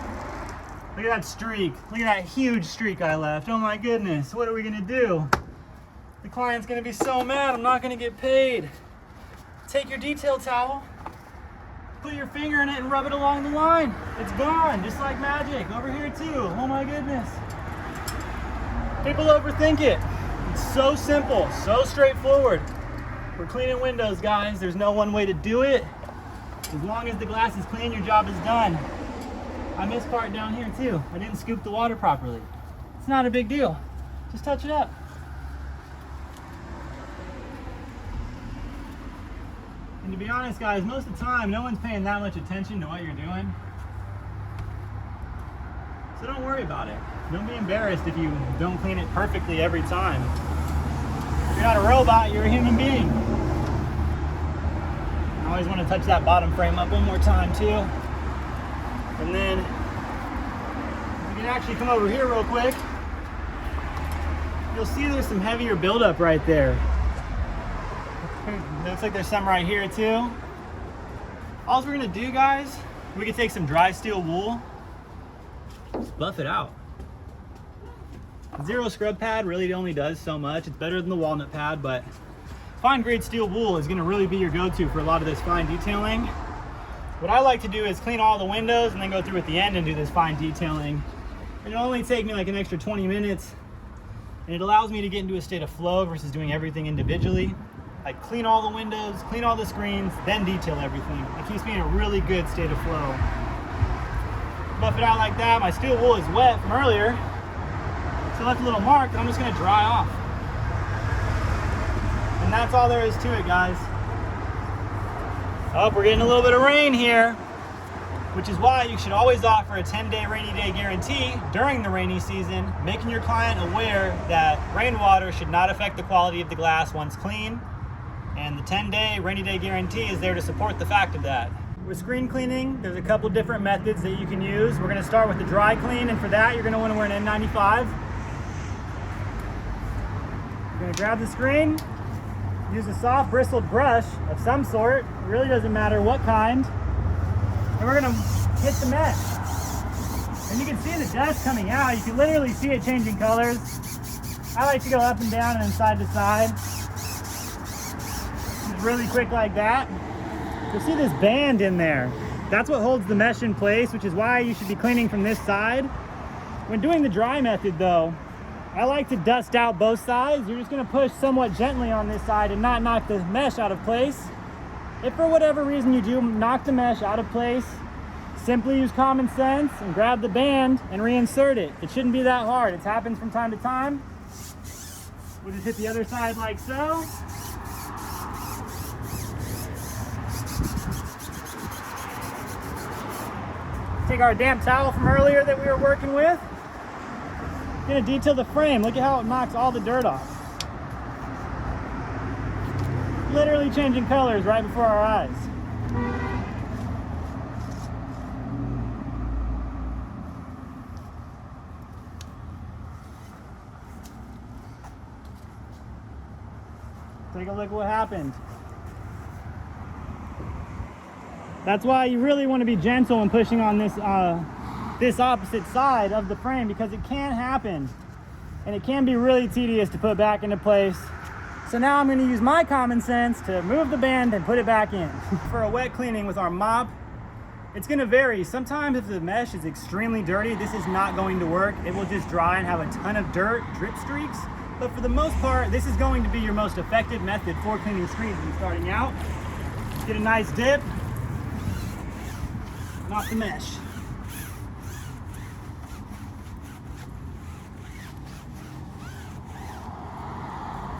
Look at that streak. Look at that huge streak I left. Oh my goodness, what are we gonna do? The client's gonna be so mad, I'm not gonna get paid. Take your detail towel, put your finger in it and rub it along the line. It's gone, just like magic. Over here too, oh my goodness. People overthink it. It's so simple, so straightforward. We're cleaning windows, guys. There's no one way to do it. As long as the glass is clean, your job is done. I missed part down here too. I didn't scoop the water properly. It's not a big deal. Just touch it up. And to be honest, guys, most of the time, no one's paying that much attention to what you're doing. So don't worry about it. Don't be embarrassed if you don't clean it perfectly every time. You're not a robot, you're a human being. I always want to touch that bottom frame up one more time too. And then you can actually come over here real quick. You'll see there's some heavier buildup right there. Looks like there's some right here too. All we're gonna do, guys, we can take some dry steel wool, just buff it out. Zero scrub pad really only does so much. It's better than the walnut pad, but fine grade steel wool is gonna really be your go-to for a lot of this fine detailing. What I like to do is clean all the windows and then go through at the end and do this fine detailing. It'll only take me like an extra 20 minutes, and it allows me to get into a state of flow versus doing everything individually. I clean all the windows, clean all the screens, then detail everything. It keeps me in a really good state of flow. Buff it out like that. My steel wool is wet from earlier, so I left a little mark that I'm just gonna dry off. And that's all there is to it, guys. Oh, we're getting a little bit of rain here, which is why you should always offer a 10-day rainy day guarantee during the rainy season, making your client aware that rainwater should not affect the quality of the glass once clean. And the 10-day rainy day guarantee is there to support the fact of that. With screen cleaning, there's a couple different methods that you can use. We're gonna start with the dry clean, and for that, you're gonna wanna wear an N95. You're gonna grab the screen, use a soft bristled brush of some sort. It really doesn't matter what kind. And we're gonna hit the mesh. And you can see the dust coming out. You can literally see it changing colors. I like to go up and down and then side to side. Just really quick like that. You'll see this band in there. That's what holds the mesh in place, which is why you should be cleaning from this side. When doing the dry method though, I like to dust out both sides. You're just gonna push somewhat gently on this side and not knock the mesh out of place. If for whatever reason you do knock the mesh out of place, simply use common sense and grab the band and reinsert it. It shouldn't be that hard. It happens from time to time. We'll just hit the other side like so. Take our damp towel from earlier that we were working with. Gonna detail the frame. Look at how it knocks all the dirt off. Literally changing colors right before our eyes. Take a look at what happened. That's why you really want to be gentle when pushing on this this opposite side of the frame, because it can happen and it can be really tedious to put back into place. So now I'm going to use my common sense to move the band and put it back in. For a wet cleaning with our mop, it's going to vary. Sometimes if the mesh is extremely dirty, this is not going to work. It will just dry and have a ton of dirt, drip streaks. But for the most part, this is going to be your most effective method for cleaning screens when starting out. Get a nice dip, knock the mesh.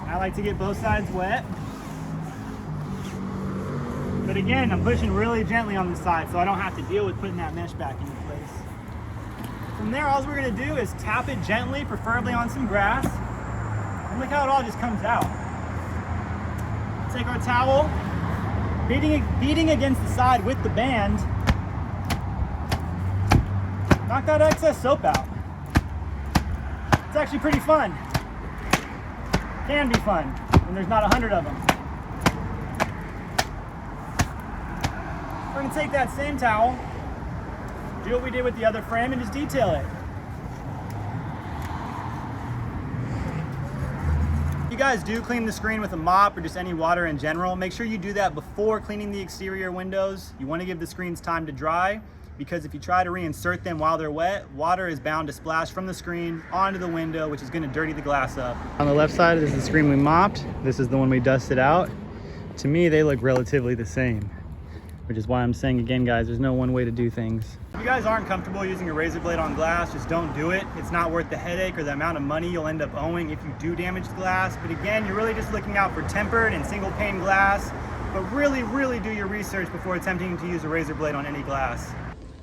I like to get both sides wet. But again, I'm pushing really gently on the side so I don't have to deal with putting that mesh back into place. From there, all we're gonna do is tap it gently, preferably on some grass. And look how it all just comes out. Take our towel, beating against the side with the band. Knock that excess soap out. It's actually pretty fun. Can be fun when there's not 100 of them. We're gonna take that same towel, do what we did with the other frame, and just detail it. If you guys do clean the screen with a mop or just any water in general, make sure you do that before cleaning the exterior windows. You want to give the screens time to dry, because if you try to reinsert them while they're wet, water is bound to splash from the screen onto the window, which is going to dirty the glass up. On the left side, this is the screen we mopped. This is the one we dusted out. To me, they look relatively the same, which is why I'm saying again, guys, there's no one way to do things. If you guys aren't comfortable using a razor blade on glass, just don't do it. It's not worth the headache or the amount of money you'll end up owing if you do damage the glass. But again, you're really just looking out for tempered and single pane glass, but really do your research before attempting to use a razor blade on any glass.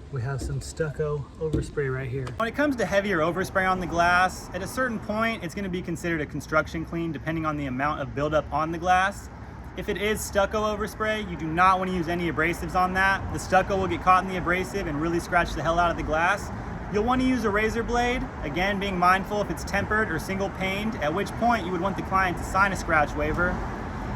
We have some stucco overspray right here. When it comes to heavier overspray on the glass, at a certain point, it's gonna be considered a construction clean depending on the amount of buildup on the glass. If it is stucco overspray, you do not want to use any abrasives on that. The stucco will get caught in the abrasive and really scratch the hell out of the glass. You'll want to use a razor blade, again being mindful if it's tempered or single paned, at which point you would want the client to sign a scratch waiver.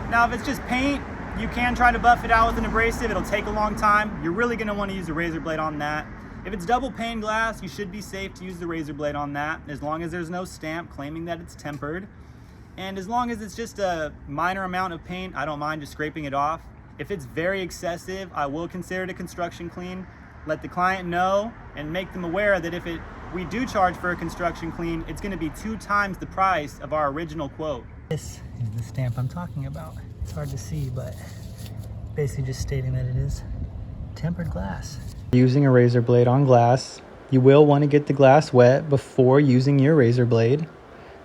Now if it's just paint, you can try to buff it out with an abrasive. It'll take a long time. You're really going to want to use a razor blade on that. If it's double pane glass, you should be safe to use the razor blade on that, as long as there's no stamp claiming that it's tempered. And as long as it's just a minor amount of paint, I don't mind just scraping it off. If it's very excessive, I will consider it a construction clean. Let the client know and make them aware that if we do charge for a construction clean, it's going to be 2 times the price of our original quote. This is the stamp I'm talking about. It's hard to see, but basically just stating that it is tempered glass. Using a razor blade on glass, you will want to get the glass wet before using your razor blade,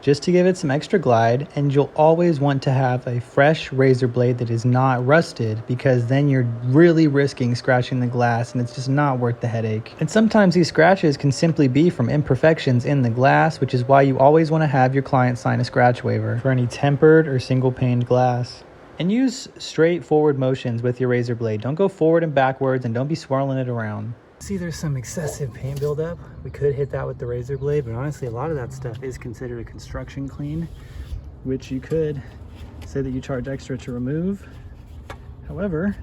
just to give it some extra glide, and you'll always want to have a fresh razor blade that is not rusted, because then you're really risking scratching the glass and it's just not worth the headache. And sometimes these scratches can simply be from imperfections in the glass, which is why you always want to have your client sign a scratch waiver for any tempered or single paned glass. And use straightforward motions with your razor blade. Don't go forward and backwards, and don't be swirling it around. See, there's some excessive paint buildup. We could hit that with the razor blade, but honestly, a lot of that stuff is considered a construction clean, which you could say that you charge extra to remove. However,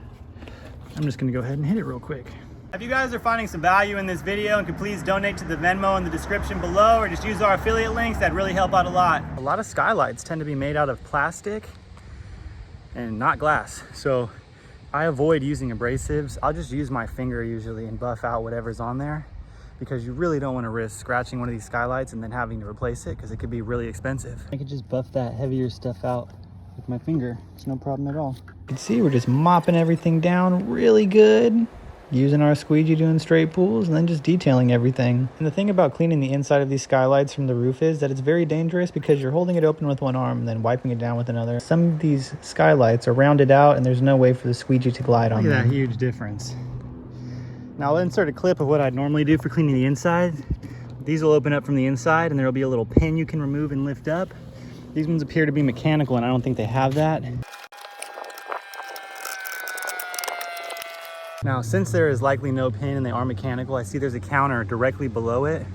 I'm just gonna go ahead and hit it real quick. If you guys are finding some value in this video and could please donate to the Venmo in the description below, or just use our affiliate links, that'd really help out a lot. A lot of skylights tend to be made out of plastic and not glass. So I avoid using abrasives. I'll just use my finger usually and buff out whatever's on there, because you really don't want to risk scratching one of these skylights and then having to replace it, because it could be really expensive. I could just buff that heavier stuff out with my finger. It's no problem at all. You can see we're just mopping everything down really good, using our squeegee doing straight pulls, and then just detailing everything. And the thing about cleaning the inside of these skylights from the roof is that it's very dangerous, because you're holding it open with one arm and then wiping it down with another. Some of these skylights are rounded out and there's no way for the squeegee to glide on them. Look at that huge difference. Now I'll insert a clip of what I'd normally do for cleaning the inside. These will open up from the inside and there'll be a little pin you can remove and lift up. These ones appear to be mechanical and I don't think they have that. Now, since there is likely no pin and they are mechanical, I see there's a counter directly below it.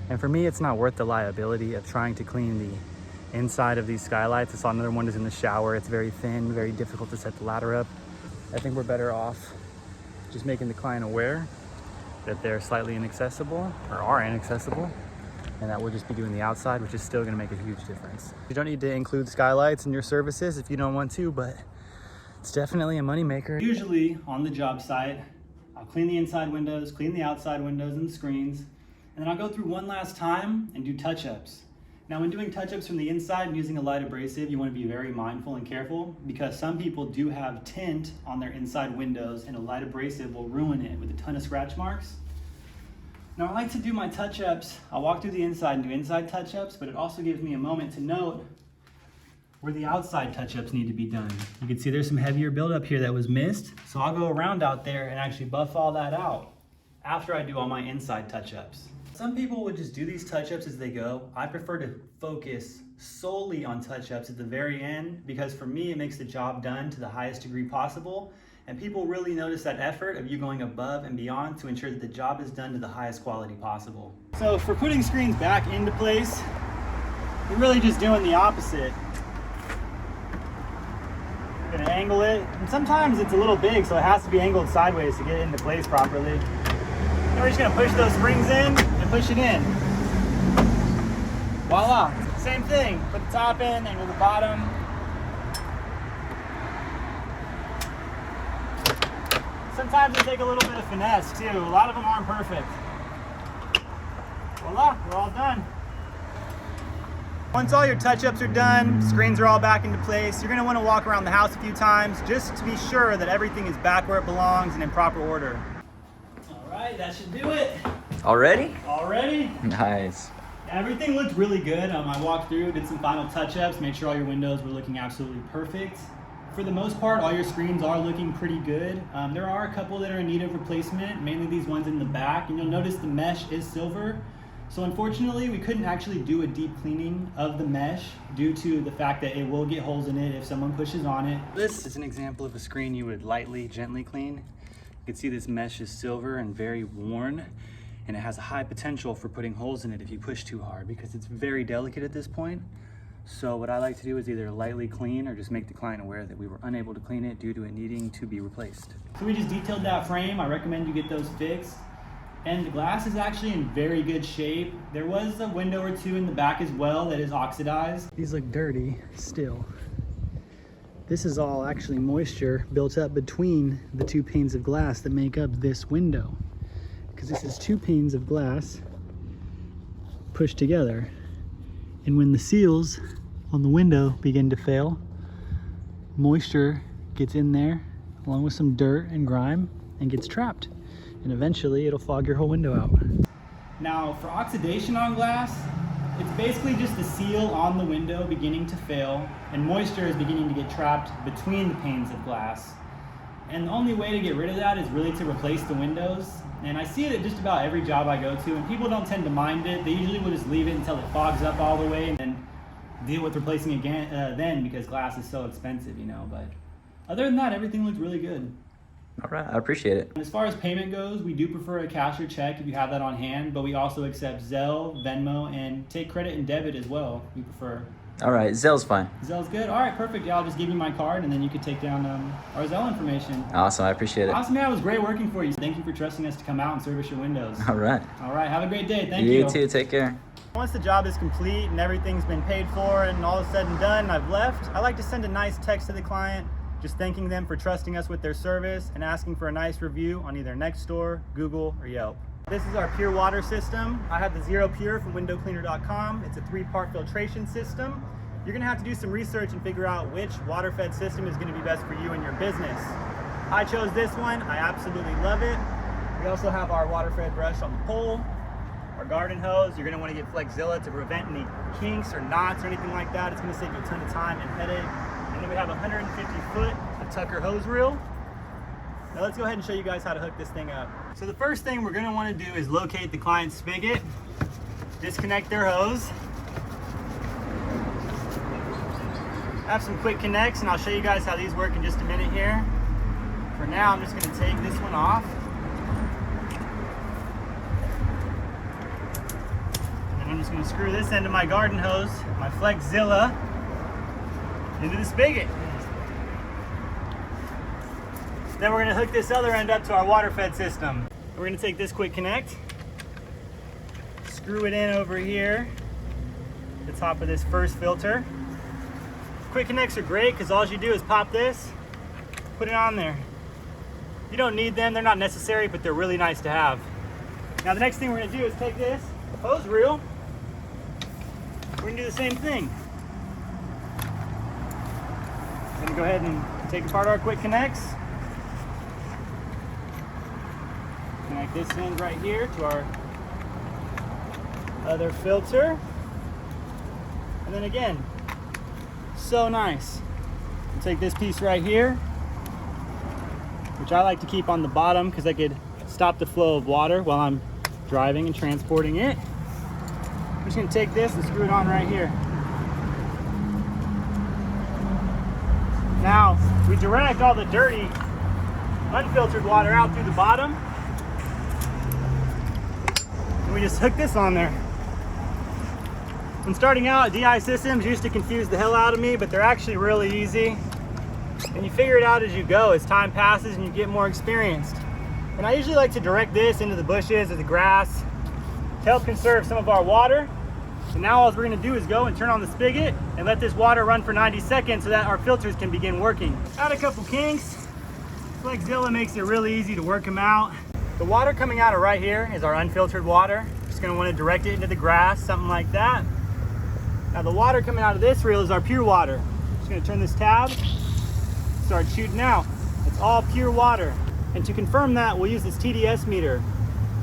And for me, it's not worth the liability of trying to clean the inside of these skylights. I saw another one is in the shower. It's very thin, very difficult to set the ladder up. I think we're better off just making the client aware that they're slightly inaccessible or are inaccessible, and that we'll just be doing the outside, which is still gonna make a huge difference. You don't need to include skylights in your services if you don't want to, but it's definitely a moneymaker. Usually on the job site, I'll clean the inside windows, clean the outside windows and screens, and then I'll go through one last time and do touch-ups. Now when doing touch-ups from the inside and using a light abrasive, you want to be very mindful and careful, because some people do have tint on their inside windows and a light abrasive will ruin it with a ton of scratch marks. Now I like to do my touch-ups, I'll walk through the inside and do inside touch-ups, but it also gives me a moment to note where the outside touch-ups need to be done. You can see there's some heavier buildup here that was missed, so I'll go around out there and actually buff all that out after I do all my inside touch-ups. Some people would just do these touch-ups as they go. I prefer to focus solely on touch-ups at the very end, because for me it makes the job done to the highest degree possible, and people really notice that effort of you going above and beyond to ensure that the job is done to the highest quality possible. So for putting screens back into place, you're really just doing the opposite. Gonna angle it, and sometimes it's a little big, so it has to be angled sideways to get it into place properly. Then we're just gonna push those springs in and push it in. Voila, same thing. Put the top in, angle the bottom. Sometimes they take a little bit of finesse too. A lot of them aren't perfect. Voila, we're all done. Once all your touch-ups are done, screens are all back into place, you're gonna wanna walk around the house a few times just to be sure that everything is back where it belongs and in proper order. All right, that should do it. Already? Already? Nice. Everything looked really good. I walked through, did some final touch-ups, made sure all your windows were looking absolutely perfect. For the most part, all your screens are looking pretty good. There are a couple that are in need of replacement, mainly these ones in the back, and you'll notice the mesh is silver. So unfortunately, we couldn't actually do a deep cleaning of the mesh due to the fact that it will get holes in it if someone pushes on it. This is an example of a screen you would lightly, gently clean. You can see this mesh is silver and very worn, and it has a high potential for putting holes in it if you push too hard, because it's very delicate at this point. So what I like to do is either lightly clean or just make the client aware that we were unable to clean it due to it needing to be replaced. So we just detailed that frame. I recommend you get those fixed. And the glass is actually in very good shape. There was a window or two in the back as well that is oxidized. These look dirty still. This is all actually moisture built up between the two panes of glass that make up this window. Because this is two panes of glass pushed together. And when the seals on the window begin to fail, moisture gets in there along with some dirt and grime and gets trapped. And eventually it'll fog your whole window out. Now for oxidation on glass, it's basically just the seal on the window beginning to fail and moisture is beginning to get trapped between the panes of glass. And the only way to get rid of that is really to replace the windows. And I see it at just about every job I go to, and people don't tend to mind it. They usually will just leave it until it fogs up all the way and then deal with replacing again then, because glass is so expensive, you know. But other than that, everything looks really good. All right, I appreciate it. As far as payment goes, we do prefer a cash or check if you have that on hand, but we also accept Zelle, Venmo, and take credit and debit as well. We prefer. All right, Zelle's fine. Zelle's good? All right, perfect. Yeah, I'll just give you my card, and then you can take down our Zelle information. Awesome, I appreciate it. Awesome, man. It was great working for you. Thank you for trusting us to come out and service your windows. All right. All right, have a great day. Thank you. You too, take care. Once the job is complete and everything's been paid for and all is said and done and I've left, I like to send a nice text to the client just thanking them for trusting us with their service and asking for a nice review on either Nextdoor, Google, or Yelp. This is our pure water system. I have the Zero Pure from windowcleaner.com. It's a 3-part filtration system. You're gonna have to do some research and figure out which water fed system is gonna be best for you and your business. I chose this one. I absolutely love it. We also have our water fed brush on the pole, our garden hose. You're gonna wanna get Flexzilla to prevent any kinks or knots or anything like that. It's gonna save you a ton of time and headache. And then we have a 150 foot of Tucker hose reel. Now let's go ahead and show you guys how to hook this thing up. So the first thing we're gonna wanna do is locate the client's spigot, disconnect their hose. I have some quick connects and I'll show you guys how these work in just a minute here. For now, I'm just gonna take this one off. And I'm just gonna screw this end of my garden hose, my Flexzilla, into the spigot. Then we're gonna hook this other end up to our water fed system. We're gonna take this quick connect, screw it in over here, the top of this first filter. Quick connects are great because all you do is pop this, put it on there. You don't need them, they're not necessary, but they're really nice to have. Now the next thing we're gonna do is take this hose reel, we're gonna do the same thing. We're gonna go ahead and take apart our quick connects. Connect this end right here to our other filter. And then again, so nice. We'll take this piece right here, which I like to keep on the bottom because I could stop the flow of water while I'm driving and transporting it. I'm just gonna take this and screw it on right here. Now, we direct all the dirty, unfiltered water out through the bottom. And we just hook this on there. When starting out, DI systems used to confuse the hell out of me, but they're actually really easy. And you figure it out as you go, as time passes and you get more experienced. And I usually like to direct this into the bushes or the grass to help conserve some of our water. So now all we're gonna do is go and turn on the spigot and let this water run for 90 seconds so that our filters can begin working. Add a couple kinks. Flexzilla makes it really easy to work them out. The water coming out of right here is our unfiltered water. Just gonna wanna direct it into the grass, something like that. Now the water coming out of this reel is our pure water. Just gonna turn this tab, start shooting out. It's all pure water. And to confirm that, we'll use this TDS meter.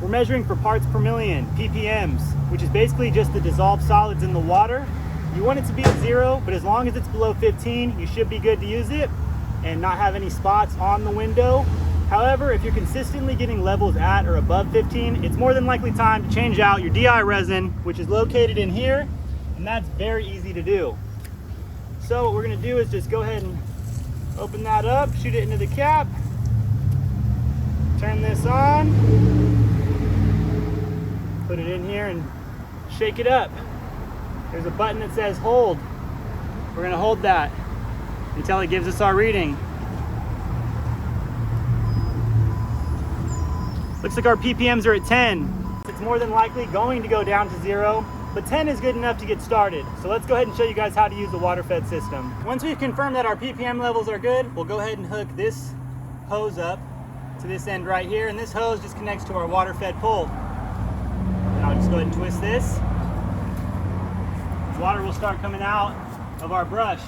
We're measuring for parts per million, ppms, which is basically just the dissolved solids in the water. You want it to be at 0, but as long as it's below 15, you should be good to use it and not have any spots on the window. However, if you're consistently getting levels at or above 15, it's more than likely time to change out your DI resin, which is located in here, and that's very easy to do. So what we're gonna do is just go ahead and open that up, shoot it into the cap, turn this on, put it in here and shake it up. There's a button that says hold. We're gonna hold that until it gives us our reading. Looks like our ppms are at 10. It's more than likely going to go down to 0, but 10 is good enough to get started. So let's go ahead and show you guys how to use the water fed system. Once we've confirmed that our ppm levels are good, we'll go ahead and hook this hose up to this end right here, and this hose just connects to our water fed pole. And I'll just go ahead and twist this. Water will start coming out of our brush.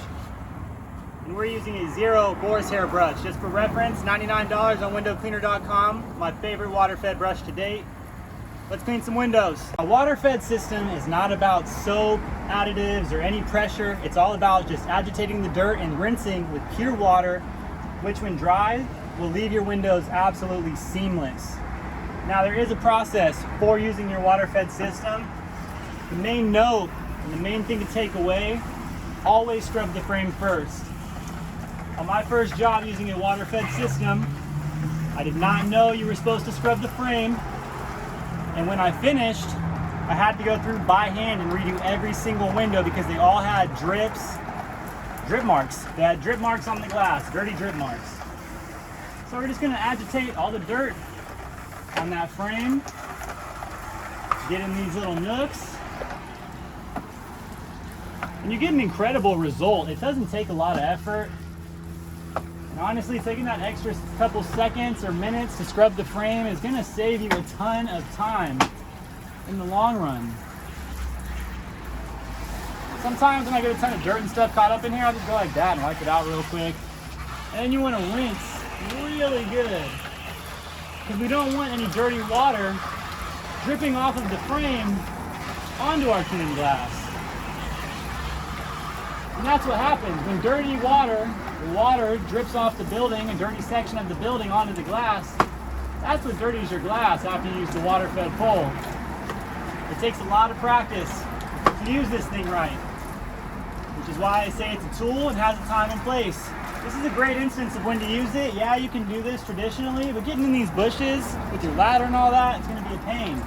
And we're using a 0 boar's hair brush. Just for reference, $99 on windowcleaner.com. My favorite water fed brush to date. Let's clean some windows. A water fed system is not about soap, additives, or any pressure. It's all about just agitating the dirt and rinsing with pure water, which when dry will leave your windows absolutely seamless. Now there is a process for using your water fed system. The main note and the main thing to take away, always scrub the frame first. On my first job using a water fed system, I did not know you were supposed to scrub the frame. And when I finished, I had to go through by hand and redo every single window because they all had drip marks. They had drip marks on the glass, dirty drip marks. So we're just gonna agitate all the dirt on that frame, get in these little nooks, and you get an incredible result. It doesn't take a lot of effort. Honestly, taking that extra couple seconds or minutes to scrub the frame is gonna save you a ton of time in the long run. Sometimes when I get a ton of dirt and stuff caught up in here, I'll just go like that and wipe it out real quick. And then you wanna rinse really good, because we don't want any dirty water dripping off of the frame onto our clean glass. And that's what happens when dirty water, the water drips off the building, a dirty section of the building onto the glass. That's what dirties your glass after you use the water-fed pole. It takes a lot of practice to use this thing right, which is why I say it's a tool and has a time and place. This is a great instance of when to use it. Yeah, you can do this traditionally, but getting in these bushes with your ladder and all that, it's going to be a pain.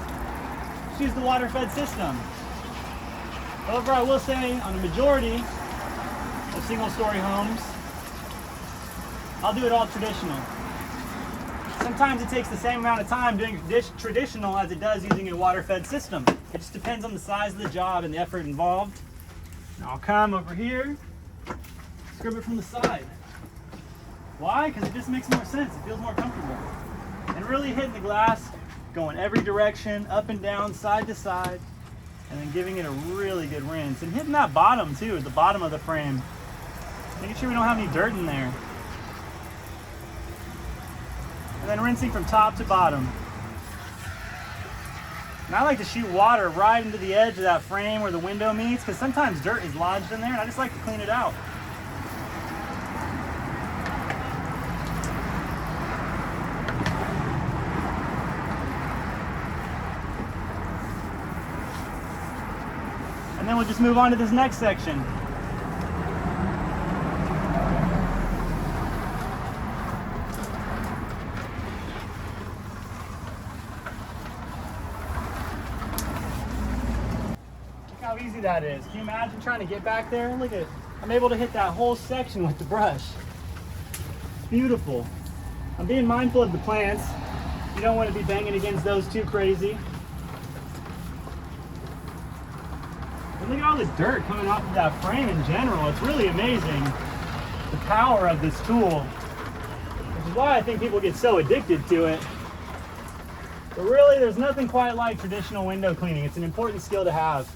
Just use the water-fed system. However, I will say on a majority of single-story homes, I'll do it all traditional. Sometimes it takes the same amount of time doing traditional as it does using a water-fed system. It just depends on the size of the job and the effort involved. Now I'll come over here, scrub it from the side. Why? Because it just makes more sense. It feels more comfortable. And really hitting the glass, going every direction, up and down, side to side, and then giving it a really good rinse. And hitting that bottom too, at the bottom of the frame. Making sure we don't have any dirt in there. And then rinsing from top to bottom. And I like to shoot water right into the edge of that frame where the window meets, because sometimes dirt is lodged in there and I just like to clean it out. And then we'll just move on to this next section. Look how easy that is. Can you imagine trying to get back there? Look at, I'm able to hit that whole section with the brush. It's beautiful. I'm being mindful of the plants. You don't want to be banging against those too crazy. And look at all this dirt coming off of that frame in general. It's really amazing, the power of this tool, which is why I think people get so addicted to it. But really, there's nothing quite like traditional window cleaning. It's an important skill to have.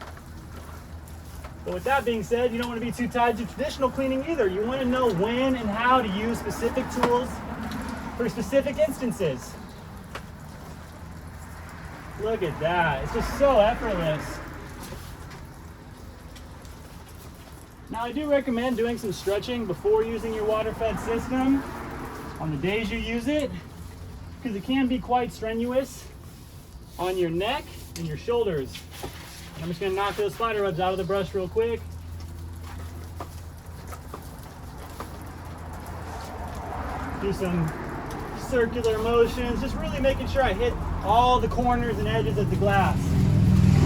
But with that being said, you don't want to be too tied to traditional cleaning either. You want to know when and how to use specific tools for specific instances. Look at that. It's just so effortless. Now, I do recommend doing some stretching before using your water-fed system on the days you use it, because it can be quite strenuous on your neck and your shoulders. And I'm just going to knock those spider webs out of the brush real quick. Do some circular motions, just really making sure I hit all the corners and edges of the glass.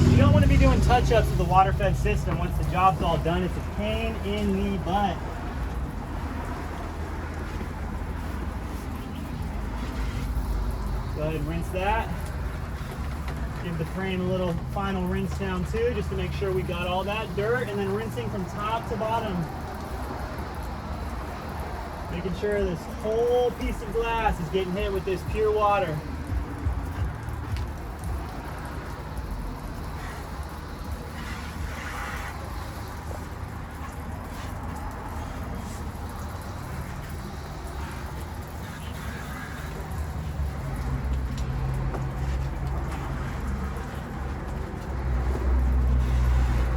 You don't want to be doing touch-ups with the water-fed system once the job's all done. It's a pain in the butt. Go ahead and rinse that. Give the frame a little final rinse down too, just to make sure we got all that dirt, and then rinsing from top to bottom. Making sure this whole piece of glass is getting hit with this pure water.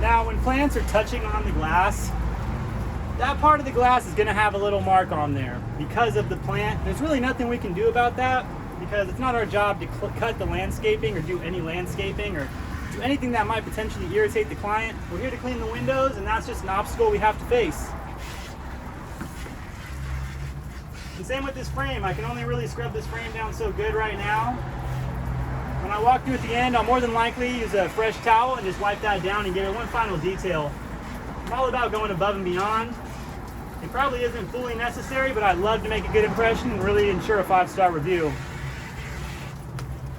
Now, when plants are touching on the glass, that part of the glass is going to have a little mark on there because of the plant. There's really nothing we can do about that, because it's not our job to cut the landscaping or do any landscaping or do anything that might potentially irritate the client. We're here to clean the windows, and that's just an obstacle we have to face. And same with this frame. I can only really scrub this frame down so good right now. When I walk through at the end, I'll more than likely use a fresh towel and just wipe that down and give it one final detail. I'm all about going above and beyond. It probably isn't fully necessary, but I'd love to make a good impression and really ensure a 5-star review.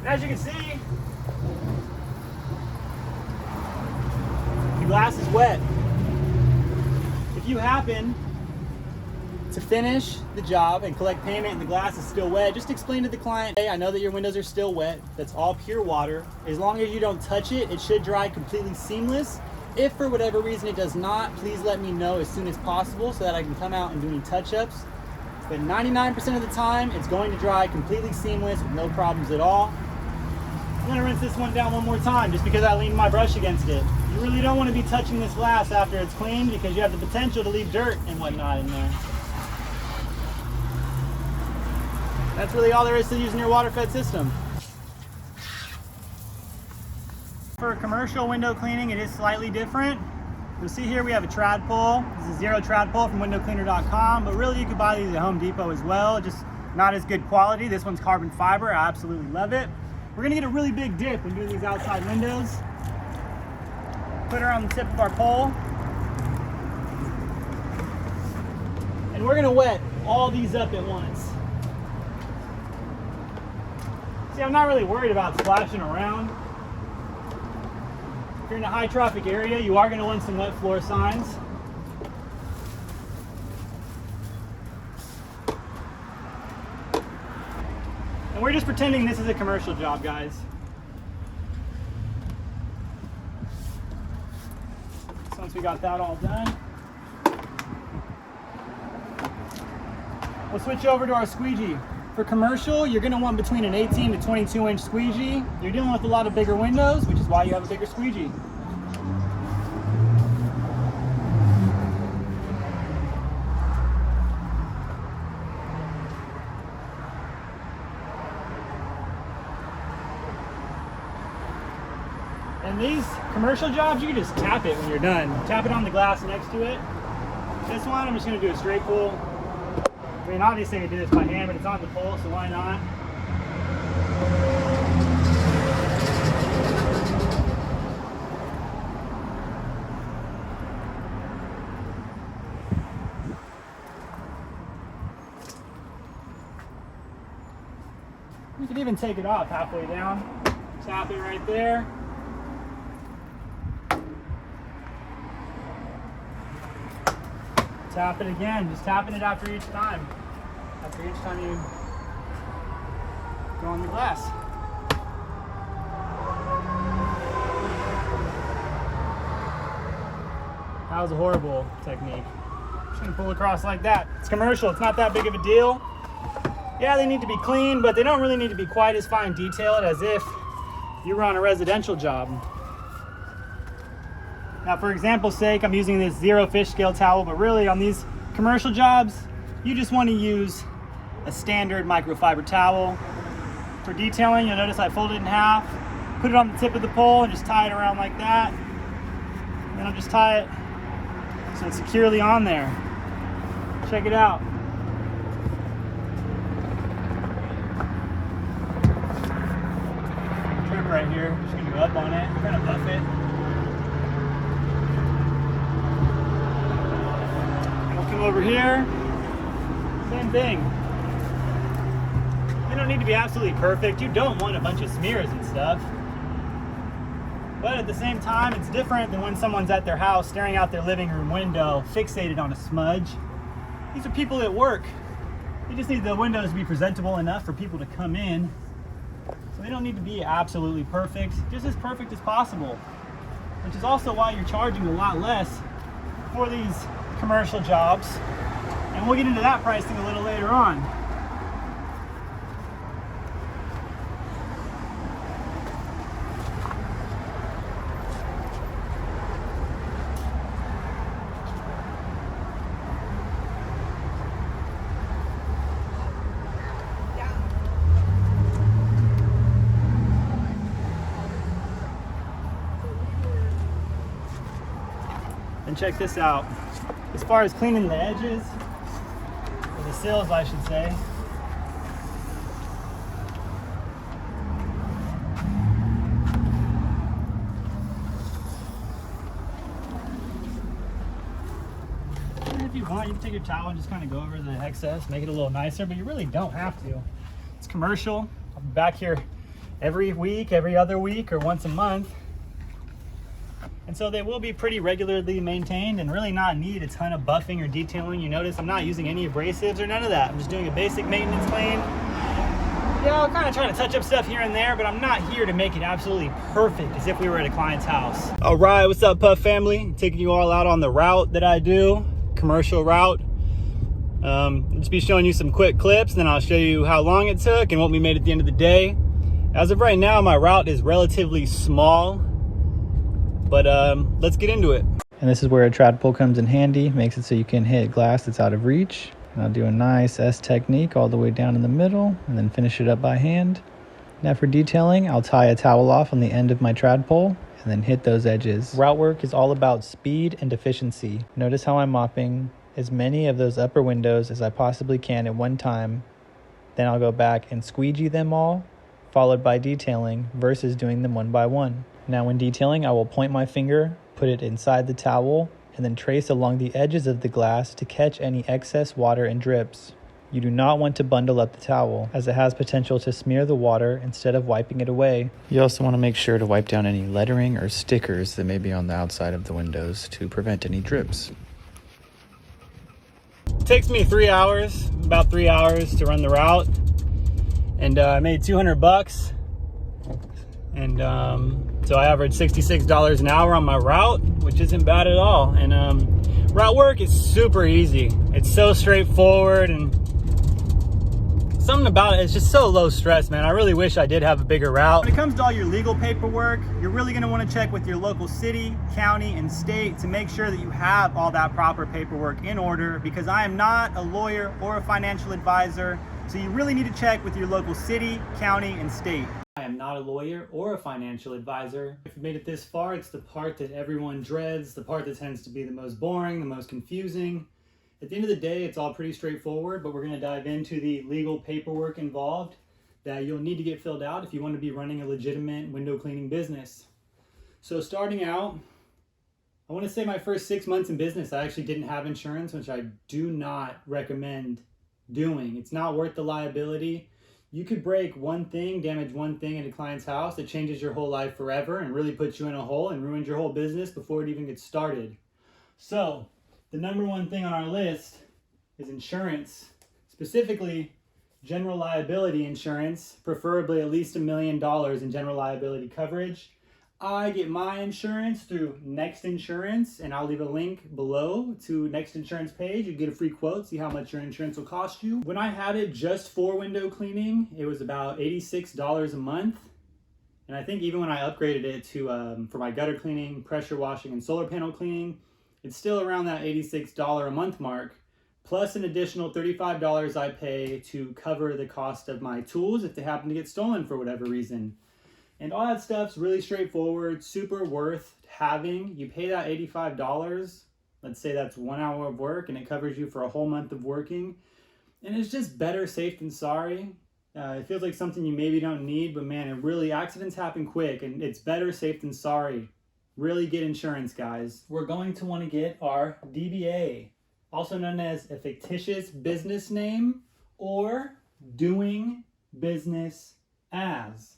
And as you can see, the glass is wet. If you happen to finish the job and collect payment and the glass is still wet, just explain to the client, hey, I know that your windows are still wet. That's all pure water. As long as you don't touch it, it should dry completely seamless. If for whatever reason it does not, please let me know as soon as possible so that I can come out and do any touch-ups. But 99% of the time, it's going to dry completely seamless with no problems at all. I'm gonna rinse this one down one more time just because I leaned my brush against it. You really don't want to be touching this glass after it's cleaned because you have the potential to leave dirt and whatnot in there. That's really all there is to using your water-fed system. For commercial window cleaning, it is slightly different. You'll see here we have a trad pull. This is a zero trad pull from windowcleaner.com, but really you could buy these at Home Depot as well, just not as good quality. This one's carbon fiber, I absolutely love it. We're gonna get a really big dip when doing these outside windows. Put her on the tip of our pole. And we're gonna wet all these up at once. See, I'm not really worried about splashing around. If you're in a high traffic area, you are going to want some wet floor signs. And we're just pretending this is a commercial job, guys. So once we got that all done, we'll switch over to our squeegee. For commercial, you're going to want between an 18 to 22 inch squeegee. You're dealing with a lot of bigger windows, which is why you have a bigger squeegee. And these commercial jobs, you can just tap it when you're done. Tap it on the glass next to it. This one, I'm just going to do a straight pull. I mean, obviously I do this by hand, but it's on the pole, so why not? You can even take it off halfway down. Tap it right there. Tap it again, just tapping it after each time. After each time you go on the glass. That was a horrible technique. Just gonna pull across like that. It's commercial, it's not that big of a deal. Yeah, they need to be clean, but they don't really need to be quite as fine detailed as if you were on a residential job. Now, for example's sake, I'm using this zero fish scale towel, but really on these commercial jobs, you just want to use a standard microfiber towel. For detailing, you'll notice I fold it in half, put it on the tip of the pole, and just tie it around like that. And then I'll just tie it so it's securely on there. Check it out. Trim right here, just gonna go up on it, kind of buff it. Come over here, same thing. They don't need to be absolutely perfect. You don't want a bunch of smears and stuff. But at the same time, it's different than when someone's at their house staring out their living room window, fixated on a smudge. These are people at work. You just need the windows to be presentable enough for people to come in. So they don't need to be absolutely perfect, just as perfect as possible. Which is also why you're charging a lot less for these commercial jobs, and we'll get into that pricing a little later on. And check this out. As far as cleaning the edges, or the sills I should say, and if you want, you can take your towel and just kind of go over the excess, make it a little nicer, but you really don't have to. It's commercial. I'll be back here every week, every other week, or once a month. And so they will be pretty regularly maintained and really not need a ton of buffing or detailing. You notice I'm not using any abrasives or none of that. I'm just doing a basic maintenance clean. Yeah, I'll kind of try to touch up stuff here and there, but I'm not here to make it absolutely perfect as if we were at a client's house. All right, what's up, Puff family? Taking you all out on the route that I do, commercial route. I'll just be showing you some quick clips, and then I'll show you how long it took and what we made at the end of the day. As of right now, my route is relatively small, but let's get into it. And this is where a trad pull comes in handy, makes it so you can hit glass that's out of reach. And I'll do a nice S technique all the way down in the middle and then finish it up by hand. Now for detailing, I'll tie a towel off on the end of my trad pole and then hit those edges. Route work is all about speed and efficiency. Notice how I'm mopping as many of those upper windows as I possibly can at one time. Then I'll go back and squeegee them all, followed by detailing versus doing them one by one. Now when detailing, I will point my finger, put it inside the towel, and then trace along the edges of the glass to catch any excess water and drips. You do not want to bundle up the towel, as it has potential to smear the water instead of wiping it away. You also want to make sure to wipe down any lettering or stickers that may be on the outside of the windows to prevent any drips. It takes me 3 hours, about 3 hours to run the route, and I made $200, and so I averaged $66 an hour on my route, which isn't bad at all. And route work is super easy. It's so straightforward, and something about it is just so low stress, man. I really wish I did have a bigger route. When it comes to all your legal paperwork, you're really gonna wanna check with your local city, county, and state to make sure that you have all that proper paperwork in order, because I am not a lawyer or a financial advisor, so you really need to check with your local city, county, and state. I am not a lawyer or a financial advisor. If you've made it this far, it's the part that everyone dreads, the part that tends to be the most boring, the most confusing. At the end of the day, it's all pretty straightforward, but we're going to dive into the legal paperwork involved that you'll need to get filled out if you want to be running a legitimate window cleaning business. So starting out, I want to say my first 6 months in business, I actually didn't have insurance, which I do not recommend doing. It's not worth the liability. You could break one thing, damage one thing in a client's house that changes your whole life forever and really puts you in a hole and ruins your whole business before it even gets started. So the number one thing on our list is insurance, specifically general liability insurance, preferably at least $1 million in general liability coverage. I get my insurance through Next Insurance, and I'll leave a link below to Next Insurance page. You get a free quote, see how much your insurance will cost you. When I had it just for window cleaning, it was about $86 a month. And I think even when I upgraded it to for my gutter cleaning, pressure washing, and solar panel cleaning, it's still around that $86 a month mark, plus an additional $35 I pay to cover the cost of my tools if they happen to get stolen for whatever reason. And all that stuff's really straightforward, super worth having. You pay that $85, let's say that's 1 hour of work, and it covers you for a whole month of working. And it's just better safe than sorry. It feels like something you maybe don't need, but man, it really, accidents happen quick, and it's better safe than sorry. Really get insurance, guys. We're going to want to get our DBA, also known as a fictitious business name or doing business as.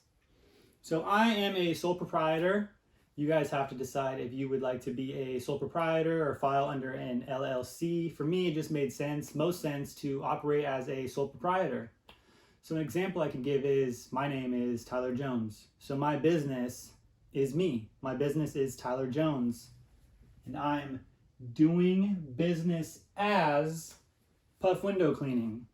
So I am a sole proprietor. You guys have to decide if you would like to be a sole proprietor or file under an LLC. For me, it just made most sense to operate as a sole proprietor. So an example I can give is, my name is Tyler Jones. So my business is me. My business is Tyler Jones. And I'm doing business as Puff Window Cleaning.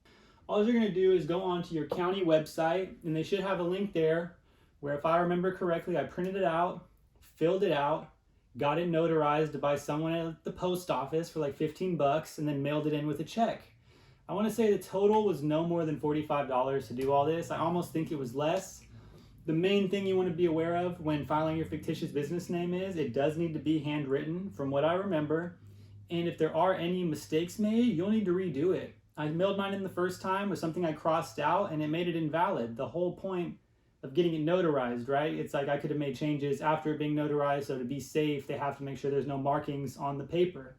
All you're gonna do is go onto your county website, and they should have a link there where, if I remember correctly, I printed it out, filled it out, got it notarized by someone at the post office for like 15 bucks, and then mailed it in with a check. I want to say the total was no more than $45 to do all this. I almost think it was less. The main thing you want to be aware of when filing your fictitious business name is it does need to be handwritten, from what I remember. And if there are any mistakes made, you'll need to redo it. I mailed mine in the first time with something I crossed out, and it made it invalid. The whole point of getting it notarized, right? It's like I could have made changes after it being notarized, so to be safe, they have to make sure there's no markings on the paper.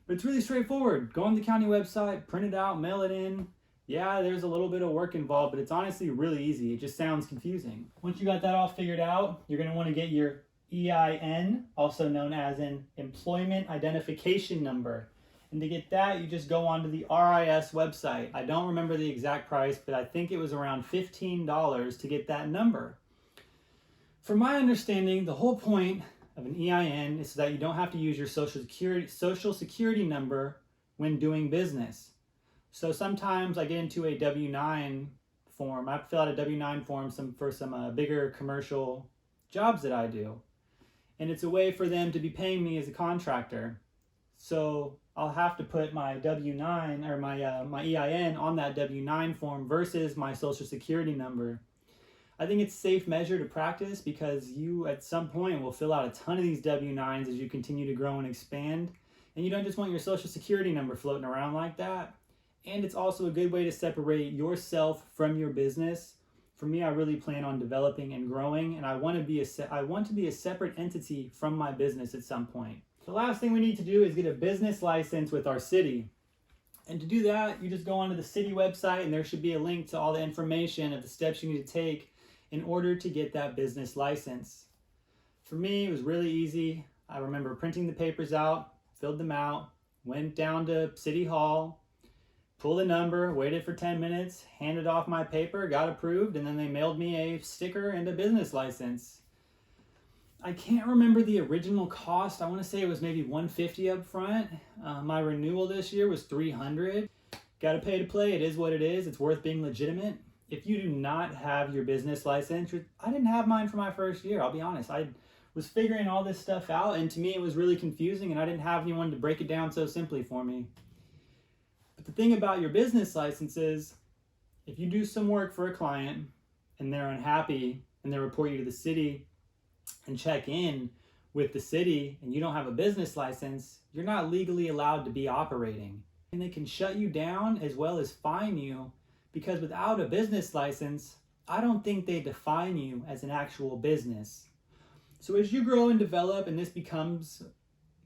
But it's really straightforward. Go on the county website, print it out, mail it in. Yeah, there's a little bit of work involved, but it's honestly really easy. It just sounds confusing. Once you got that all figured out, you're gonna wanna get your EIN, also known as an Employment Identification Number. And to get that, you just go onto the RIS website. I don't remember the exact price, but I think it was around $15 to get that number. From my understanding, the whole point of an EIN is so that you don't have to use your social security number when doing business. So sometimes I get into a W-9 form. I fill out a W-9 form for some bigger commercial jobs that I do. And it's a way for them to be paying me as a contractor. So I'll have to put my W-9 or my EIN on that W-9 form versus my social security number. I think it's a safe measure to practice because you at some point will fill out a ton of these W-9s as you continue to grow and expand. And you don't just want your social security number floating around like that. And it's also a good way to separate yourself from your business. For me, I really plan on developing and growing, and I want to be a separate entity from my business at some point. The last thing we need to do is get a business license with our city. And to do that, you just go onto the city website and there should be a link to all the information of the steps you need to take in order to get that business license. For me, it was really easy. I remember printing the papers out, filled them out, went down to City Hall, pulled a number, waited for 10 minutes, handed off my paper, got approved, and then they mailed me a sticker and a business license. I can't remember the original cost. I want to say it was maybe $150 up front. My renewal this year was $300. Got to pay to play. It is what it is. It's worth being legitimate. If you do not have your business license, I didn't have mine for my first year. I'll be honest. I was figuring all this stuff out, and to me it was really confusing, and I didn't have anyone to break it down so simply for me. But the thing about your business license is, if you do some work for a client and they're unhappy and they report you to the city and check in with the city and you don't have a business license, you're not legally allowed to be operating. And they can shut you down as well as fine you, because without a business license, I don't think they define you as an actual business. So as you grow and develop and this becomes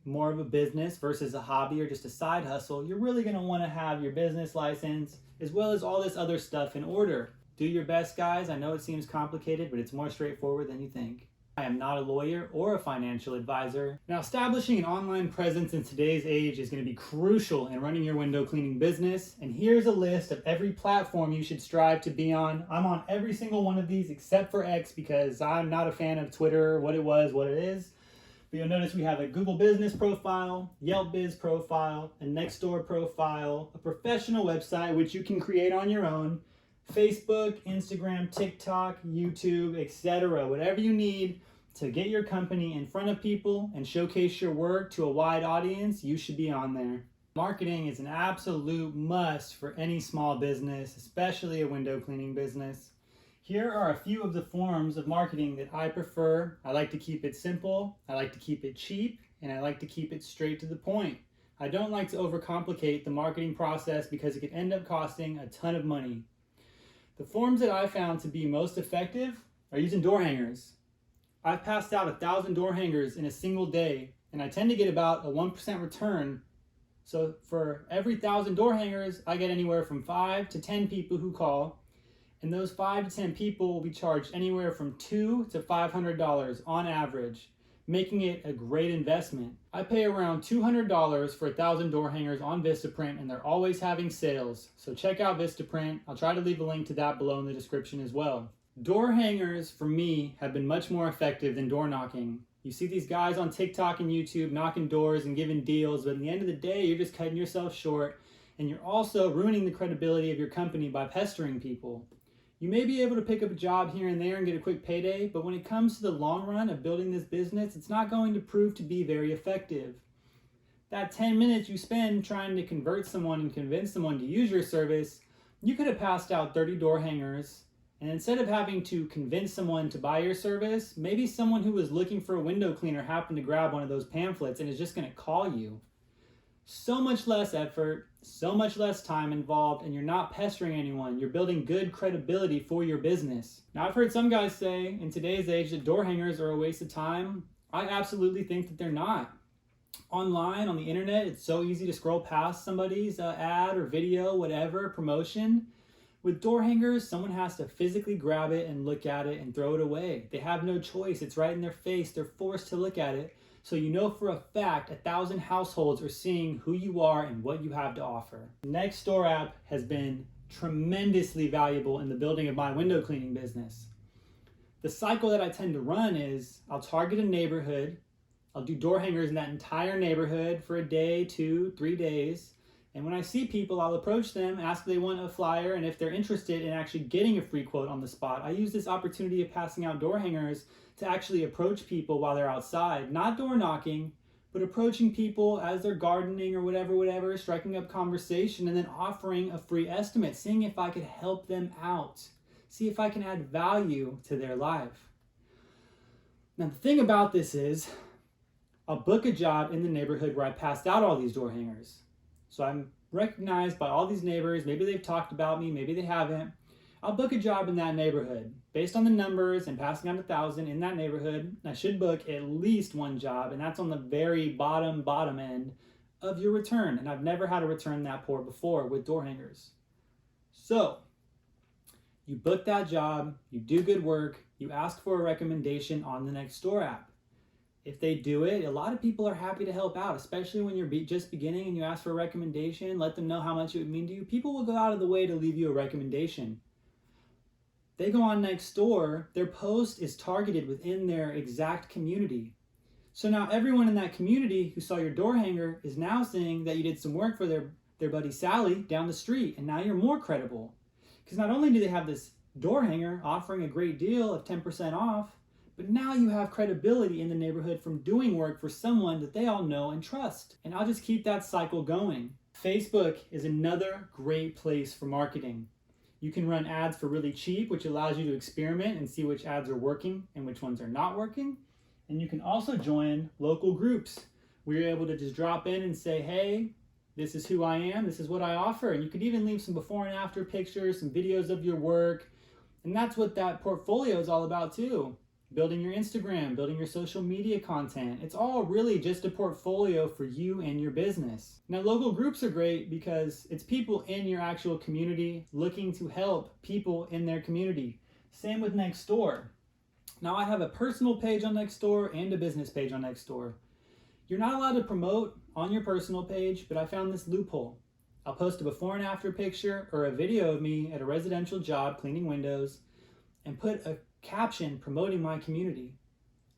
more of a business versus a hobby or just a side hustle, you're really going to want to have your business license as well as all this other stuff in order. Do your best, guys. I know it seems complicated, but it's more straightforward than you think. I am not a lawyer or a financial advisor. Now, establishing an online presence in today's age is going to be crucial in running your window cleaning business. And here's a list of every platform you should strive to be on. I'm on every single one of these except for X because I'm not a fan of Twitter, what it was, what it is. But you'll notice we have a Google Business profile, Yelp Biz profile, a Nextdoor profile, a professional website, which you can create on your own, Facebook, Instagram, TikTok, YouTube, etc. Whatever you need to get your company in front of people and showcase your work to a wide audience, you should be on there. Marketing is an absolute must for any small business, especially a window cleaning business. Here are a few of the forms of marketing that I prefer. I like to keep it simple, I like to keep it cheap, and I like to keep it straight to the point. I don't like to overcomplicate the marketing process because it can end up costing a ton of money. The forms that I found to be most effective are using door hangers. I've passed out 1,000 door hangers in a single day, and I tend to get about a 1% return. So for every 1,000 door hangers, I get anywhere from 5 to 10 people who call. And those 5 to 10 people will be charged anywhere from $200 to $500 on average, making it a great investment. I pay around $200 for 1,000 door hangers on Vistaprint, and they're always having sales. So check out Vistaprint. I'll try to leave a link to that below in the description as well. Door hangers, for me, have been much more effective than door knocking. You see these guys on TikTok and YouTube knocking doors and giving deals, but at the end of the day, you're just cutting yourself short, and you're also ruining the credibility of your company by pestering people. You may be able to pick up a job here and there and get a quick payday, but when it comes to the long run of building this business, it's not going to prove to be very effective. That 10 minutes you spend trying to convert someone and convince someone to use your service, you could have passed out 30 door hangers, and instead of having to convince someone to buy your service, maybe someone who was looking for a window cleaner happened to grab one of those pamphlets and is just going to call you. So much less effort, so much less time involved, and you're not pestering anyone. You're building good credibility for your business. Now, I've heard some guys say in today's age that door hangers are a waste of time. I absolutely think that they're not. Online, on the internet, it's so easy to scroll past somebody's ad or video, whatever, promotion. With door hangers, someone has to physically grab it and look at it and throw it away. They have no choice. It's right in their face. They're forced to look at it. So you know for a fact 1,000 households are seeing who you are and what you have to offer. The Nextdoor app has been tremendously valuable in the building of my window cleaning business. The cycle that I tend to run is I'll target a neighborhood. I'll do door hangers in that entire neighborhood for a day, 2, 3 days. And when I see people, I'll approach them, ask if they want a flyer, and if they're interested in actually getting a free quote on the spot. I use this opportunity of passing out door hangers to actually approach people while they're outside, not door knocking, but approaching people as they're gardening or whatever, striking up conversation, and then offering a free estimate, seeing if I could help them out, see if I can add value to their life. Now, the thing about this is, I'll book a job in the neighborhood where I passed out all these door hangers. So I'm recognized by all these neighbors. Maybe they've talked about me, maybe they haven't. I'll book a job in that neighborhood. Based on the numbers and passing out 1,000 in that neighborhood, I should book at least one job, and that's on the very bottom end of your return. And I've never had a return that poor before with door hangers. So you book that job, you do good work, you ask for a recommendation on the Nextdoor app. If they do it, a lot of people are happy to help out, especially when you're just beginning and you ask for a recommendation, let them know how much it would mean to you. People will go out of the way to leave you a recommendation. They go on Nextdoor, their post is targeted within their exact community. So now everyone in that community who saw your door hanger is now saying that you did some work for their buddy Sally down the street, and now you're more credible. Because not only do they have this door hanger offering a great deal of 10% off, but now you have credibility in the neighborhood from doing work for someone that they all know and trust. And I'll just keep that cycle going. Facebook is another great place for marketing. You can run ads for really cheap, which allows you to experiment and see which ads are working and which ones are not working. And you can also join local groups where you're able to just drop in and say, hey, this is who I am, this is what I offer. And you could even leave some before and after pictures, some videos of your work. And that's what that portfolio is all about too. Building your Instagram, building your social media content. It's all really just a portfolio for you and your business. Now, local groups are great because it's people in your actual community looking to help people in their community. Same with Nextdoor. Now, I have a personal page on Nextdoor and a business page on Nextdoor. You're not allowed to promote on your personal page, but I found this loophole. I'll post a before and after picture or a video of me at a residential job cleaning windows and put a caption promoting my community.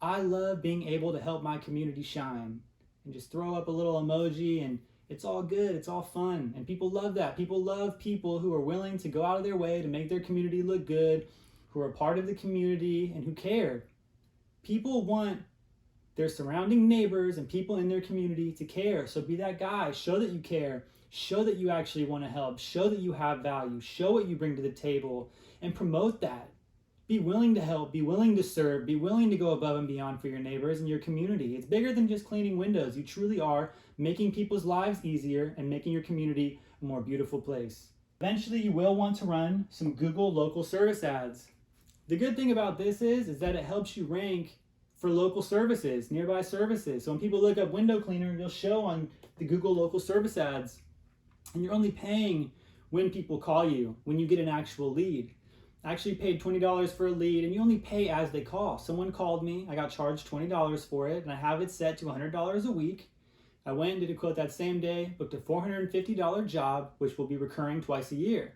I love being able to help my community shine, and just throw up a little emoji, and it's all good, it's all fun, and people love that. People love people who are willing to go out of their way to make their community look good, who are part of the community and who care. People want their surrounding neighbors and people in their community to care. So be that guy, show that you care, show that you actually want to help, show that you have value, show what you bring to the table, and promote that. Be willing to help, be willing to serve, be willing to go above and beyond for your neighbors and your community. It's bigger than just cleaning windows. You truly are making people's lives easier and making your community a more beautiful place. Eventually, you will want to run some Google local service ads. The good thing about this is that it helps you rank for local services, nearby services. So when people look up window cleaner, you'll show on the Google local service ads. And you're only paying when people call you, when you get an actual lead. I actually paid $20 for a lead, and you only pay as they call. Someone called me, I got charged $20 for it, and I have it set to $100 a week. I went and did a quote that same day, booked a $450 job, which will be recurring twice a year.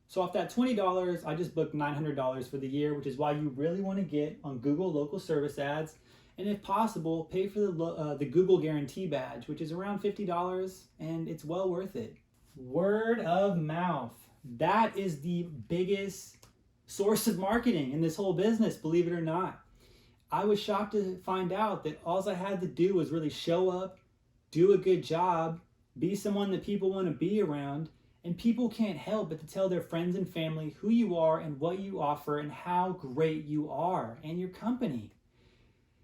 So off that $20, I just booked $900 for the year, which is why you really want to get on Google local service ads, and if possible, pay for the Google Guarantee Badge, which is around $50, and it's well worth it. Word of mouth. That is the biggest source of marketing in this whole business, believe it or not. I was shocked to find out that all I had to do was really show up, do a good job, be someone that people want to be around, and people can't help but to tell their friends and family who you are and what you offer and how great you are and your company.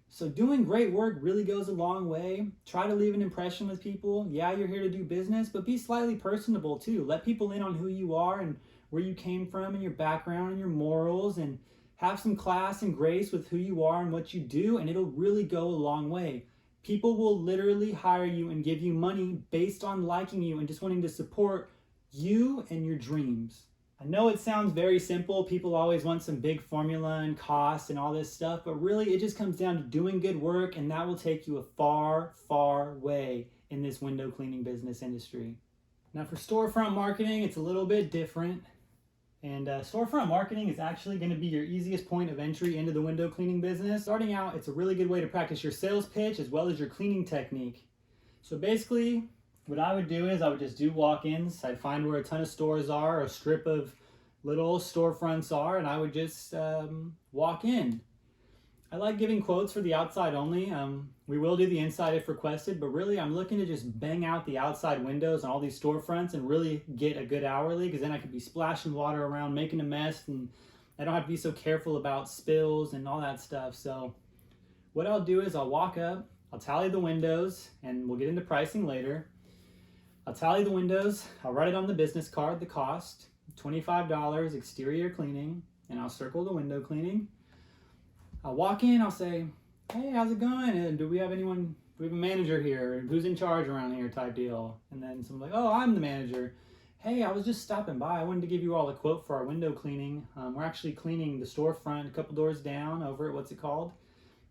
So doing great work really goes a long way. Try to leave an impression with people. Yeah, you're here to do business, but be slightly personable too. Let people in on who you are and where you came from and your background and your morals, and have some class and grace with who you are and what you do, and it'll really go a long way. People will literally hire you and give you money based on liking you and just wanting to support you and your dreams. I know it sounds very simple. People always want some big formula and cost and all this stuff, but really it just comes down to doing good work, and that will take you a far, far way in this window cleaning business industry. Now for storefront marketing, it's a little bit different. And storefront marketing is actually going to be your easiest point of entry into the window cleaning business. Starting out, it's a really good way to practice your sales pitch as well as your cleaning technique. So basically, what I would do is I would just do walk-ins. I'd find where a ton of stores are, or a strip of little storefronts are, and I would just walk in. I like giving quotes for the outside only. We will do the inside if requested, but really I'm looking to just bang out the outside windows on all these storefronts and really get a good hourly, because then I could be splashing water around, making a mess, and I don't have to be so careful about spills and all that stuff. So what I'll do is I'll walk up, I'll tally the windows, and we'll get into pricing later. I'll tally the windows, I'll write it on the business card, the cost, $25 exterior cleaning, and I'll circle the window cleaning. I'll walk in, I'll say, hey, how's it going? And do we have a manager here? Who's in charge around here type deal? And then someone's like, oh, I'm the manager. Hey, I was just stopping by. I wanted to give you all a quote for our window cleaning. We're actually cleaning the storefront a couple doors down over at what's it called?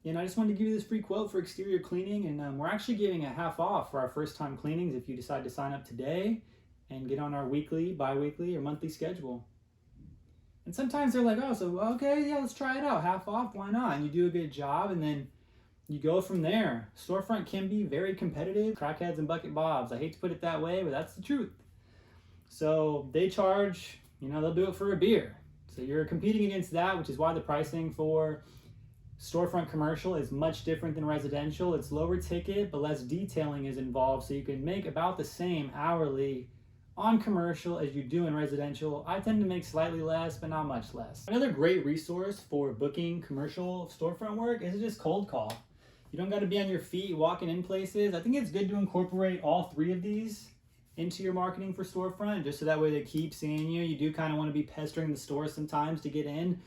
And I just wanted to give you this free quote for exterior cleaning, and we're actually giving a half off for our first time cleanings if you decide to sign up today and get on our weekly, bi-weekly, or monthly schedule. And sometimes they're like, oh, so okay, yeah, let's try it out. Half off, why not? And you do a good job, and then you go from there. Storefront can be very competitive. Crackheads and bucket bobs. I hate to put it that way, but that's the truth. So they charge, they'll do it for a beer. So you're competing against that, which is why the pricing for storefront commercial is much different than residential. It's lower ticket, but less detailing is involved, so you can make about the same hourly on commercial as you do in residential. I tend to make slightly less, but not much less. Another great resource for booking commercial storefront work is just cold call. You don't got to be on your feet walking in places. I think it's good to incorporate all three of these into your marketing for storefront, just so that way they keep seeing you. You do kind of want to be pestering the store sometimes to get in.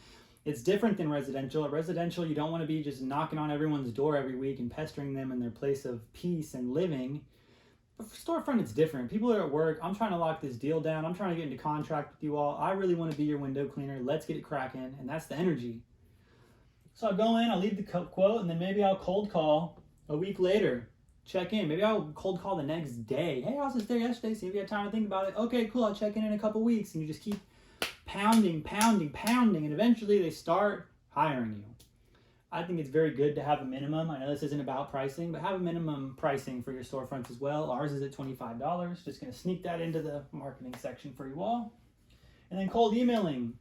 It's different than residential. At residential, you don't want to be just knocking on everyone's door every week and pestering them in their place of peace and living. But for storefront, it's different. People are at work. I'm trying to lock this deal down. I'm trying to get into contract with you all. I really want to be your window cleaner. Let's get it cracking. And that's the energy. So I'll go in, I'll leave the quote, and then maybe I'll cold call a week later. Check in. Maybe I'll cold call the next day. Hey, I was just there yesterday. See if you had time to think about it. Okay, cool. I'll check in a couple weeks. And you just keep pounding, and eventually they start hiring you. I think it's very good to have a minimum. I know this isn't about pricing, but have a minimum pricing for your storefronts as well. Ours is at $25. Just going to sneak that into the marketing section for you all. And then cold emailing.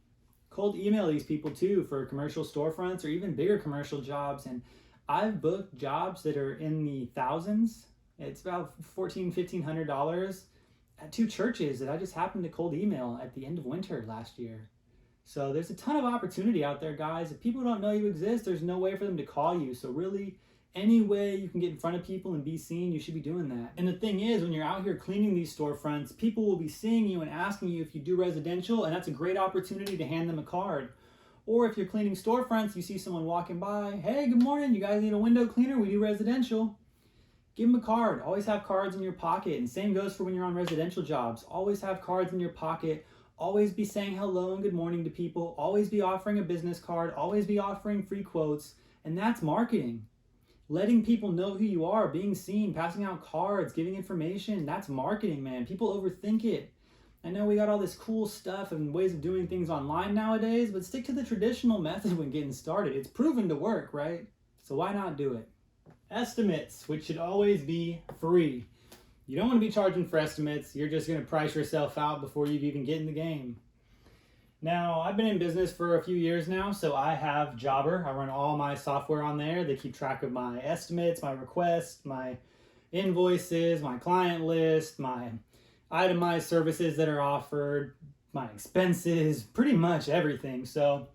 Cold email these people too for commercial storefronts or even bigger commercial jobs. And I've booked jobs that are in the thousands. It's about $1,400, $1,500 at two churches that I just happened to cold email at the end of winter last year. So there's a ton of opportunity out there, guys. If people don't know you exist, there's no way for them to call you. So really, any way you can get in front of people and be seen, you should be doing that. And the thing is, when you're out here cleaning these storefronts, people will be seeing you and asking you if you do residential, and that's a great opportunity to hand them a card. Or if you're cleaning storefronts, you see someone walking by, hey, good morning, you guys need a window cleaner? We do residential. Give them a card. Always have cards in your pocket. And same goes for when you're on residential jobs. Always have cards in your pocket. Always be saying hello and good morning to people. Always be offering a business card. Always be offering free quotes. And that's marketing. Letting people know who you are, being seen, passing out cards, giving information. That's marketing, man. People overthink it. I know we got all this cool stuff and ways of doing things online nowadays, but stick to the traditional method when getting started. It's proven to work, right? So why not do it? Estimates, which should always be free. You don't want to be charging for estimates. You're just going to price yourself out before you even get in the game. Now, I've been in business for a few years now, so I have Jobber. I run all my software on there. They keep track of my estimates, my requests, my invoices, my client list, my itemized services that are offered, my expenses, pretty much everything. So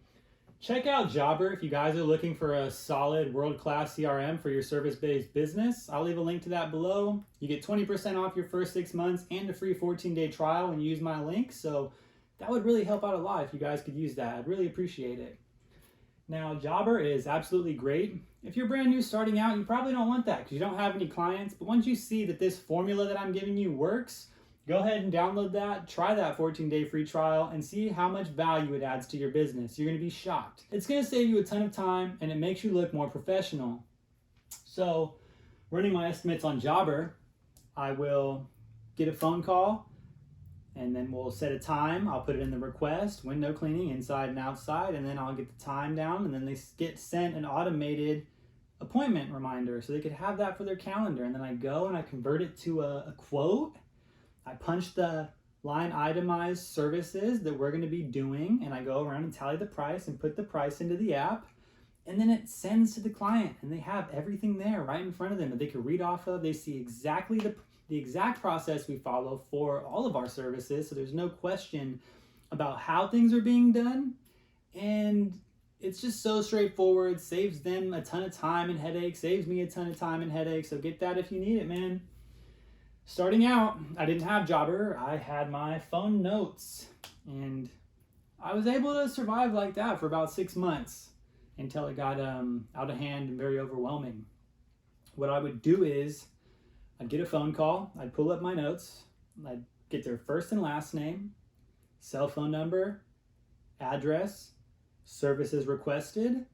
check out Jobber if you guys are looking for a solid world-class CRM for your service-based business. I'll leave a link to that below. You get 20% off your first 6 months and a free 14-day trial when you use my link. So that would really help out a lot if you guys could use that. I'd really appreciate it. Now, Jobber is absolutely great. If you're brand new starting out, you probably don't want that because you don't have any clients. But once you see that this formula that I'm giving you works, Go ahead and download that, try that 14-day free trial, and see how much value it adds to your business. You're going to be shocked. It's going to save you a ton of time, and it makes you look more professional. So, running my estimates on Jobber, I will get a phone call, and then we'll set a time. I'll put it in the request, window cleaning inside and outside, and then I'll get the time down, and then they get sent an automated appointment reminder so they could have that for their calendar. And then I go and I convert it to a quote. I punch the line itemized services that we're going to be doing, and I go around and tally the price and put the price into the app, and then it sends to the client, and they have everything there right in front of them that they can read off of. They see exactly the exact process we follow for all of our services, so there's no question about how things are being done, and it's just so straightforward. Saves them a ton of time and headache, saves me a ton of time and headache. So get that if you need it, man. Starting out, I didn't have Jobber. I had my phone notes, and I was able to survive like that for about 6 months until it got out of hand and very overwhelming. What I would do is I'd get a phone call, I'd pull up my notes, I'd get their first and last name, cell phone number, address, services requested,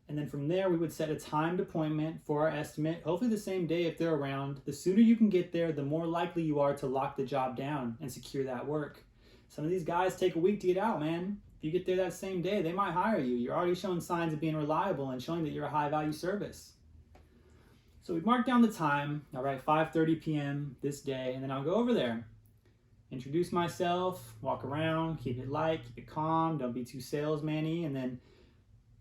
and then from there we would set a timed appointment for our estimate, hopefully the same day if they're around. The sooner you can get there, the more likely you are to lock the job down and secure that work. Some of these guys take a week to get out, man. If you get there that same day, they might hire you. You're already showing signs of being reliable and showing that you're a high value service. So we mark down the time. All right, 5:30 p.m. this day, and then I'll go over there, introduce myself, walk around, keep it light, keep it calm, don't be too salesman-y, and then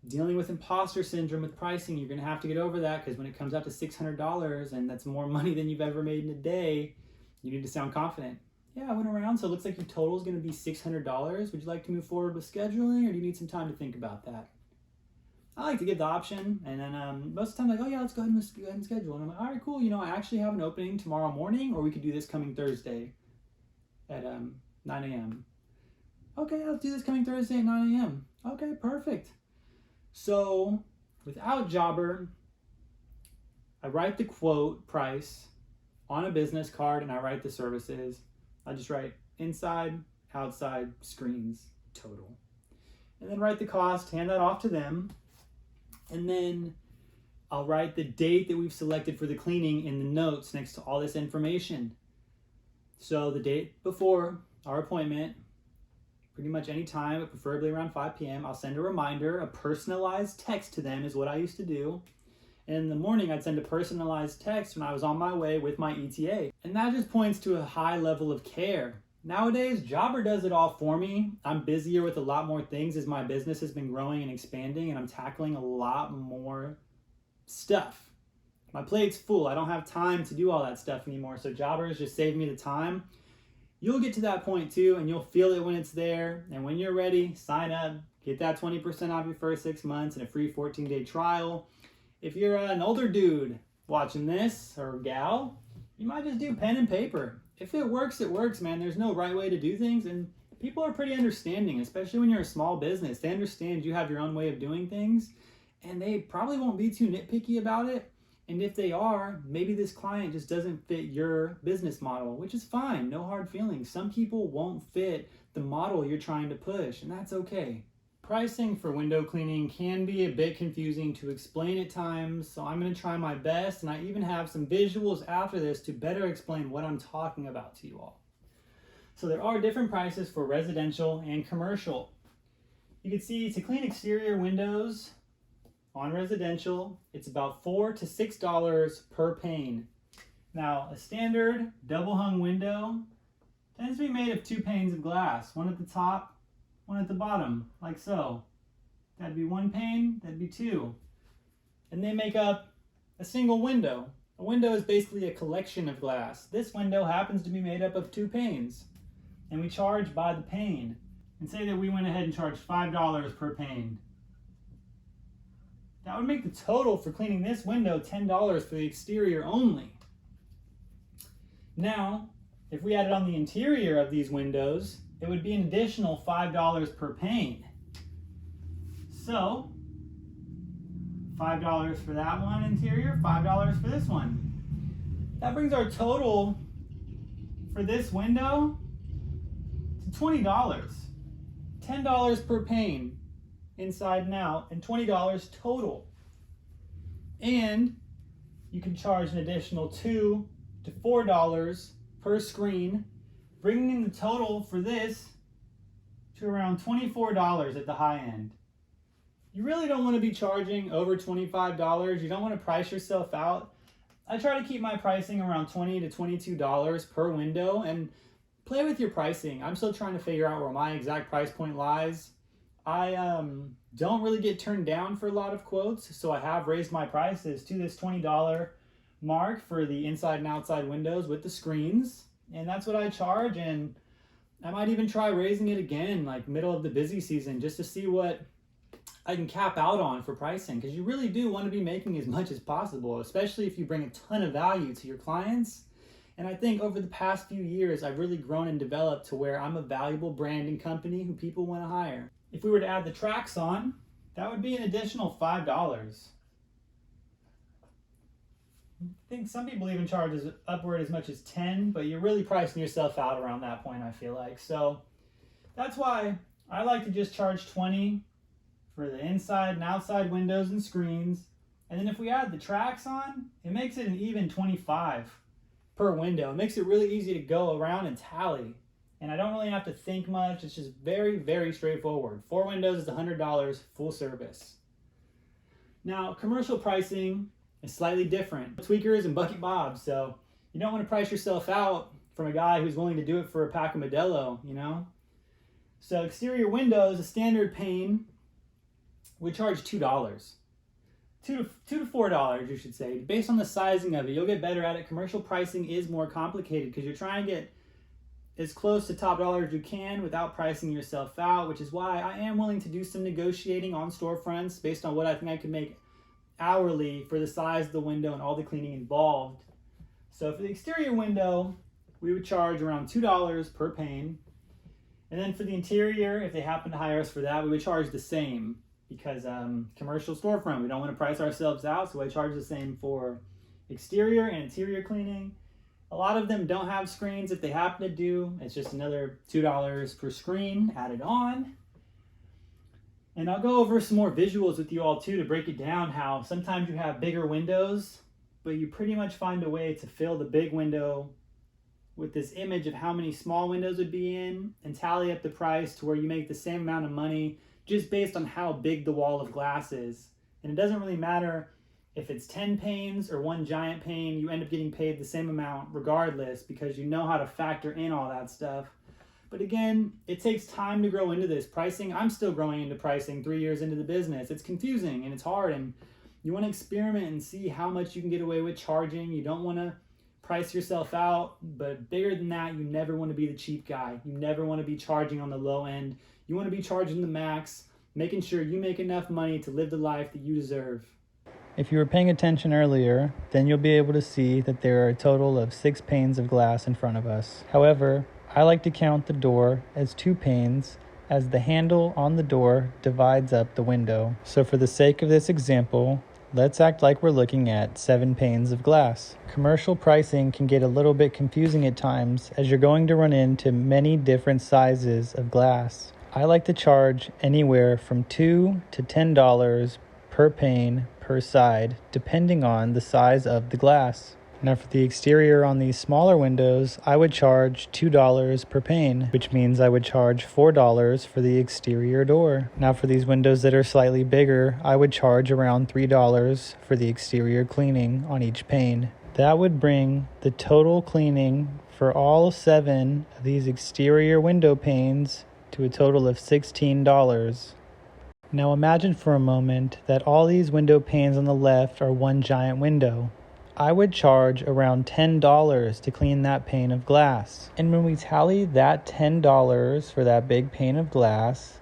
dealing with imposter syndrome with pricing, you're going to have to get over that, because when it comes out to $600 and that's more money than you've ever made in a day, you need to sound confident. Yeah, I went around, so it looks like your total is going to be $600. Would you like to move forward with scheduling, or do you need some time to think about that? I like to give the option, and then most of the time, like, oh yeah, let's go ahead and schedule. And I'm like, all right, cool. I actually have an opening tomorrow morning, or we could do this coming Thursday at 9 a.m. Okay, let's do this coming Thursday at 9 a.m. Okay, perfect. So without Jobber, I write the quote price on a business card, and I write the services. I just write inside, outside, screens, total. And then write the cost, hand that off to them. And then I'll write the date that we've selected for the cleaning in the notes next to all this information. So the date before our appointment, pretty much any time, but preferably around 5 p.m., I'll send a reminder. A personalized text to them is what I used to do. And in the morning, I'd send a personalized text when I was on my way with my ETA. And that just points to a high level of care. Nowadays, Jobber does it all for me. I'm busier with a lot more things as my business has been growing and expanding, and I'm tackling a lot more stuff. My plate's full. I don't have time to do all that stuff anymore, so Jobber has just saved me the time. You'll get to that point too, and you'll feel it when it's there. And when you're ready, sign up. Get that 20% off your first 6 months and a free 14-day trial. If you're an older dude watching this, or gal, you might just do pen and paper. If it works, man. There's no right way to do things, and people are pretty understanding, especially when you're a small business. They understand you have your own way of doing things, and they probably won't be too nitpicky about it. And if they are, maybe this client just doesn't fit your business model, which is fine. No hard feelings. Some people won't fit the model you're trying to push, and that's okay. Pricing for window cleaning can be a bit confusing to explain at times, so I'm going to try my best, and I even have some visuals after this to better explain what I'm talking about to you all. So there are different prices for residential and commercial. You can see to clean exterior windows on residential, it's about $4 to $6 per pane. Now, a standard double hung window tends to be made of 2 panes of glass, one at the top, one at the bottom, like so. That'd be 1 pane, that'd be 2. And they make up a single window. A window is basically a collection of glass. This window happens to be made up of 2 panes, and we charge by the pane. And say that we went ahead and charged $5 per pane. That would make the total for cleaning this window $10 for the exterior only. Now, if we added on the interior of these windows, it would be an additional $5 per pane. So, $5 for that one interior, $5 for this one. That brings our total for this window to $20. $10 per pane, inside and out, and $20 total. And you can charge an additional $2 to $4 per screen, bringing the total for this to around $24 at the high end. You really don't want to be charging over $25. You don't want to price yourself out. I try to keep my pricing around $20 to $22 per window, and play with your pricing. I'm still trying to figure out where my exact price point lies. I don't really get turned down for a lot of quotes, so I have raised my prices to this $20 mark for the inside and outside windows with the screens, and that's what I charge. And I might even try raising it again, like middle of the busy season, just to see what I can cap out on for pricing, because you really do want to be making as much as possible, especially if you bring a ton of value to your clients. And I think over the past few years, I've really grown and developed to where I'm a valuable branding company who people want to hire. If we were to add the tracks on, that would be an additional $5. I think some people even charge upward as much as $10, but you're really pricing yourself out around that point, I feel like. So that's why I like to just charge $20 for the inside and outside windows and screens. And then if we add the tracks on, it makes it an even $25 per window. It makes it really easy to go around and tally. And I don't really have to think much. It's just very, very straightforward. 4 windows is $100 full service. Now, commercial pricing is slightly different. Tweakers and bucket bobs. So you don't want to price yourself out from a guy who's willing to do it for a pack of Modelo, you know? So exterior windows, a standard pane, we charge $2. $2 to $4, you should say, based on the sizing of it. You'll get better at it. Commercial pricing is more complicated because you're trying to get as close to top dollar as you can without pricing yourself out, which is why I am willing to do some negotiating on storefronts based on what I think I can make hourly for the size of the window and all the cleaning involved. So for the exterior window, we would charge around $2 per pane. And then for the interior, if they happen to hire us for that, we would charge the same. Because commercial storefront, we don't want to price ourselves out, so I charge the same for exterior and interior cleaning. A lot of them don't have screens. If they happen to do, it's just another $2 per screen added on. And I'll go over some more visuals with you all too to break it down, how sometimes you have bigger windows, but you pretty much find a way to fill the big window with this image of how many small windows would be in and tally up the price to where you make the same amount of money just based on how big the wall of glass is. And it doesn't really matter if it's 10 panes or one giant pane, you end up getting paid the same amount regardless because you know how to factor in all that stuff. But again, it takes time to grow into this pricing. I'm still growing into pricing 3 years into the business. It's confusing and it's hard, and you want to experiment and see how much you can get away with charging. You don't want to price yourself out, but bigger than that, you never want to be the cheap guy. You never want to be charging on the low end. You want to be charging the max, making sure you make enough money to live the life that you deserve. If you were paying attention earlier, then you'll be able to see that there are a total of 6 panes of glass in front of us. However, I like to count the door as 2 panes, as the handle on the door divides up the window. So for the sake of this example, let's act like we're looking at 7 panes of glass. Commercial pricing can get a little bit confusing at times as you're going to run into many different sizes of glass. I like to charge anywhere from $2 to $10 per pane per side, depending on the size of the glass. Now for the exterior on these smaller windows, I would charge $2 per pane, which means I would charge $4 for the exterior door. Now for these windows that are slightly bigger, I would charge around $3 for the exterior cleaning on each pane. That would bring the total cleaning for all 7 of these exterior window panes to a total of $16. Now imagine for a moment that all these window panes on the left are one giant window. I would charge around $10 to clean that pane of glass. And when we tally that $10 for that big pane of glass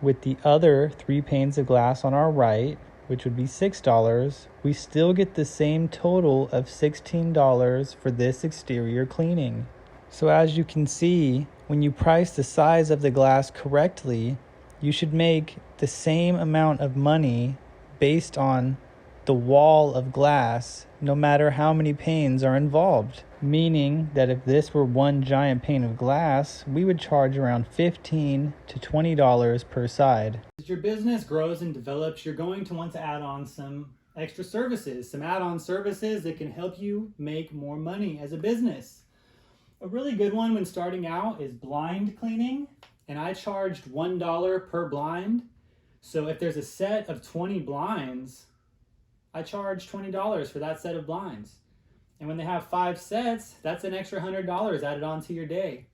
with the other 3 panes of glass on our right, which would be $6, we still get the same total of $16 for this exterior cleaning. So as you can see, when you price the size of the glass correctly, you should make the same amount of money based on the wall of glass, no matter how many panes are involved. meaning that if this were one giant pane of glass, we would charge around $15 to $20 per side. As your business grows and develops, you're going to want to add on some extra services, some add-on services that can help you make more money as a business. A really good one when starting out is blind cleaning, and I charged $1 per blind. So if there's a set of 20 blinds, I charge $20 for that set of blinds. And when they have 5 sets, that's an extra $100 added on to your day.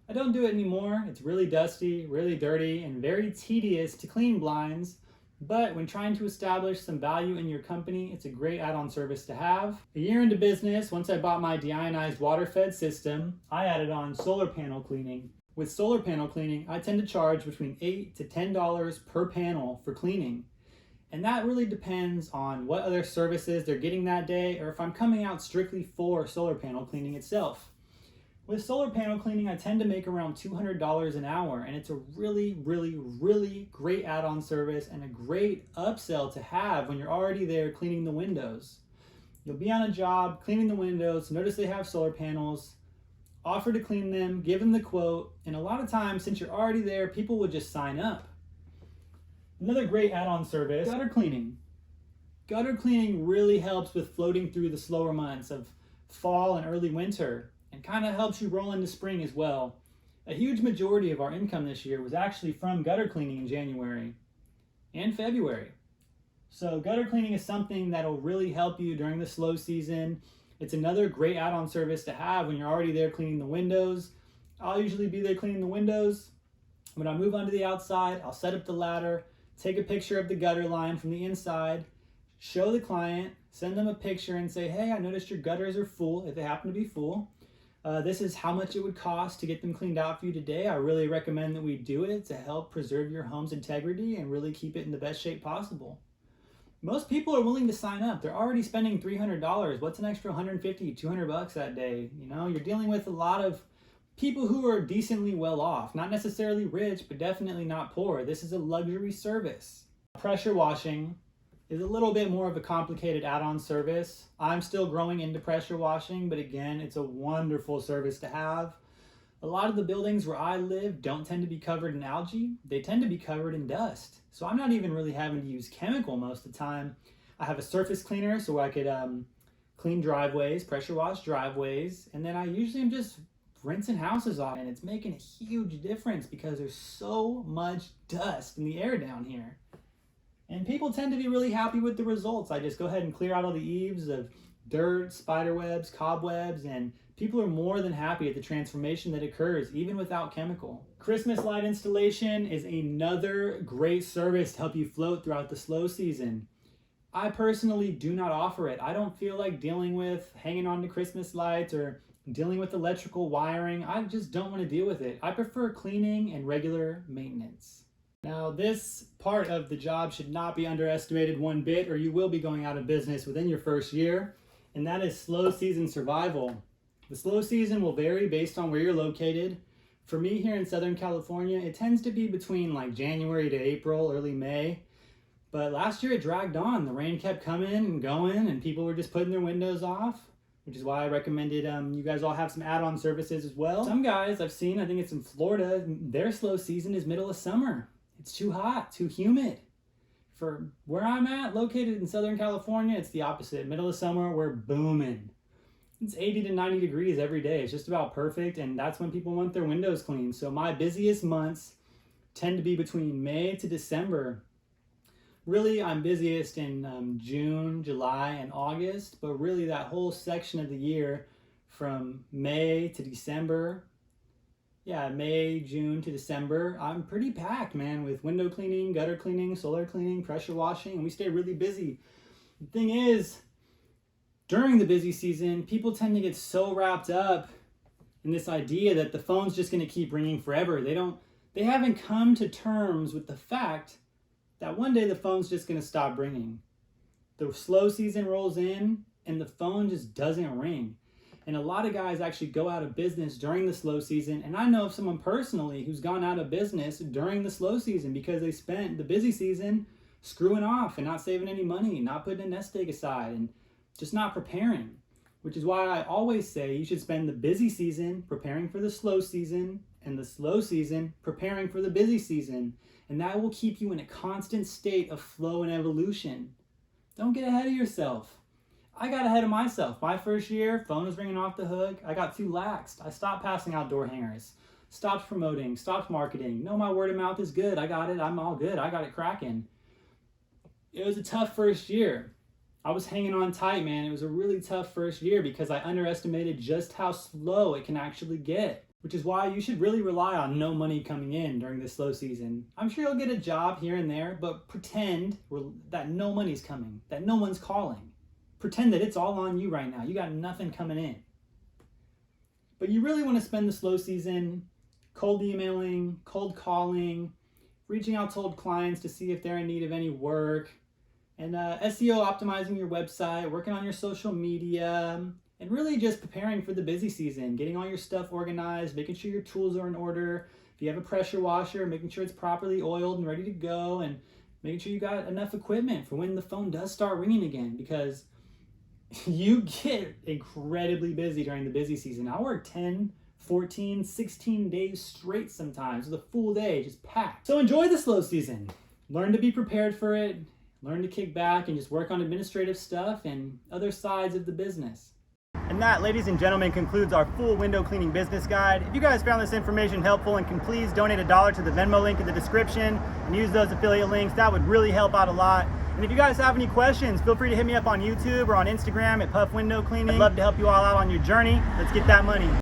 I don't do it anymore. It's really dusty, really dirty, and very tedious to clean blinds. But when trying to establish some value in your company, it's a great add-on service to have. A year into business, once I bought my deionized water-fed system, I added on solar panel cleaning. With solar panel cleaning, I tend to charge between $8 to $10 per panel for cleaning. And that really depends on what other services they're getting that day, or if I'm coming out strictly for solar panel cleaning itself. With solar panel cleaning, I tend to make around $200 an hour, and it's a really, really, really great add-on service and a great upsell to have when you're already there cleaning the windows. You'll be on a job, cleaning the windows, notice they have solar panels, offer to clean them, give them the quote, and a lot of times, since you're already there, people will just sign up. Another great add-on service, gutter cleaning. Gutter cleaning really helps with floating through the slower months of fall and early winter, and kind of helps you roll into spring as well. A huge majority of our income this year was actually from gutter cleaning in January and February. So gutter cleaning is something that'll really help you during the slow season. It's another great add-on service to have when you're already there cleaning the windows. I'll usually be there cleaning the windows. When I move onto the outside, I'll set up the ladder, take a picture of the gutter line from the inside, show the client, send them a picture and say, hey, I noticed your gutters are full, if they happen to be full. This is how much it would cost to get them cleaned out for you today. I really recommend that we do it to help preserve your home's integrity and really keep it in the best shape possible. Most people are willing to sign up. They're already spending $300. What's an extra $150, $200 that day? You know, you're dealing with a lot of people who are decently well off, not necessarily rich, but definitely not poor. This is a luxury service. Pressure washing is a little bit more of a complicated add-on service. I'm still growing into pressure washing, but again, it's a wonderful service to have. A lot of the buildings where I live don't tend to be covered in algae. They tend to be covered in dust. So I'm not even really having to use chemical most of the time. I have a surface cleaner so I could clean driveways, pressure wash driveways, and then I usually am just rinsing houses off, and it's making a huge difference because there's so much dust in the air down here. And people tend to be really happy with the results. I just go ahead and clear out all the eaves of dirt, spider webs, cobwebs, and people are more than happy at the transformation that occurs, even without chemical. Christmas light installation is another great service to help you float throughout the slow season. I personally do not offer it. I don't feel like dealing with hanging on to Christmas lights or dealing with electrical wiring. I just don't want to deal with it. I prefer cleaning and regular maintenance. Now, this part of the job should not be underestimated one bit, or you will be going out of business within your first year, and that is slow season survival. The slow season will vary based on where you're located. For me here in Southern California, it tends to be between like January to April, early May. But last year it dragged on. The rain kept coming and going, and people were just putting their windows off, which is why I recommended you guys all have some add-on services as well. Some guys I've seen, I think it's in Florida, their slow season is middle of summer. It's too hot, too humid. For where I'm at, located in Southern California, it's the opposite. Middle of summer, we're booming. It's 80 to 90 degrees every day. It's just about perfect, and that's when people want their windows cleaned. So my busiest months tend to be between May to December. Really, I'm busiest in June, July, and August, but really that whole section of the year from May to December, May, June to December, I'm pretty packed, man, with window cleaning, gutter cleaning, solar cleaning, pressure washing, and we stay really busy. The thing is, during the busy season, people tend to get so wrapped up in this idea that the phone's just going to keep ringing forever. They haven't come to terms with the fact that one day the phone's just going to stop ringing. The slow season rolls in and the phone just doesn't ring. And a lot of guys actually go out of business during the slow season. And I know of someone personally who's gone out of business during the slow season because they spent the busy season screwing off and not saving any money, not putting a nest egg aside, and just not preparing. which is why I always say you should spend the busy season preparing for the slow season and the slow season preparing for the busy season. And that will keep you in a constant state of flow and evolution. Don't get ahead of yourself. I got ahead of myself. My first year, phone was ringing off the hook. I got too laxed. I stopped passing out door hangers, stopped promoting, stopped marketing. No, my word of mouth is good. I got it. I'm all good. I got it cracking. It was a tough first year. I was hanging on tight, man. It was a really tough first year because I underestimated just how slow it can actually get, which is why you should really rely on no money coming in during the slow season. I'm sure you'll get a job here and there, but pretend that no money's coming, that no one's calling. Pretend that it's all on you right now. You got nothing coming in. But you really want to spend the slow season cold emailing, cold calling, reaching out to old clients to see if they're in need of any work, and SEO optimizing your website, working on your social media, and really just preparing for the busy season, getting all your stuff organized, making sure your tools are in order. If you have a pressure washer, making sure it's properly oiled and ready to go, and making sure you got enough equipment for when the phone does start ringing again, because you get incredibly busy during the busy season. I work 10, 14, 16 days straight sometimes with a full day just packed. So enjoy the slow season. Learn to be prepared for it. Learn to kick back and just work on administrative stuff and other sides of the business. And that, ladies and gentlemen, concludes our full window cleaning business guide. If you guys found this information helpful and can please donate $1 to the Venmo link in the description and use those affiliate links, that would really help out a lot. And if you guys have any questions, feel free to hit me up on YouTube or on Instagram at Puff Window Cleaning. I'd love to help you all out on your journey. Let's get that money.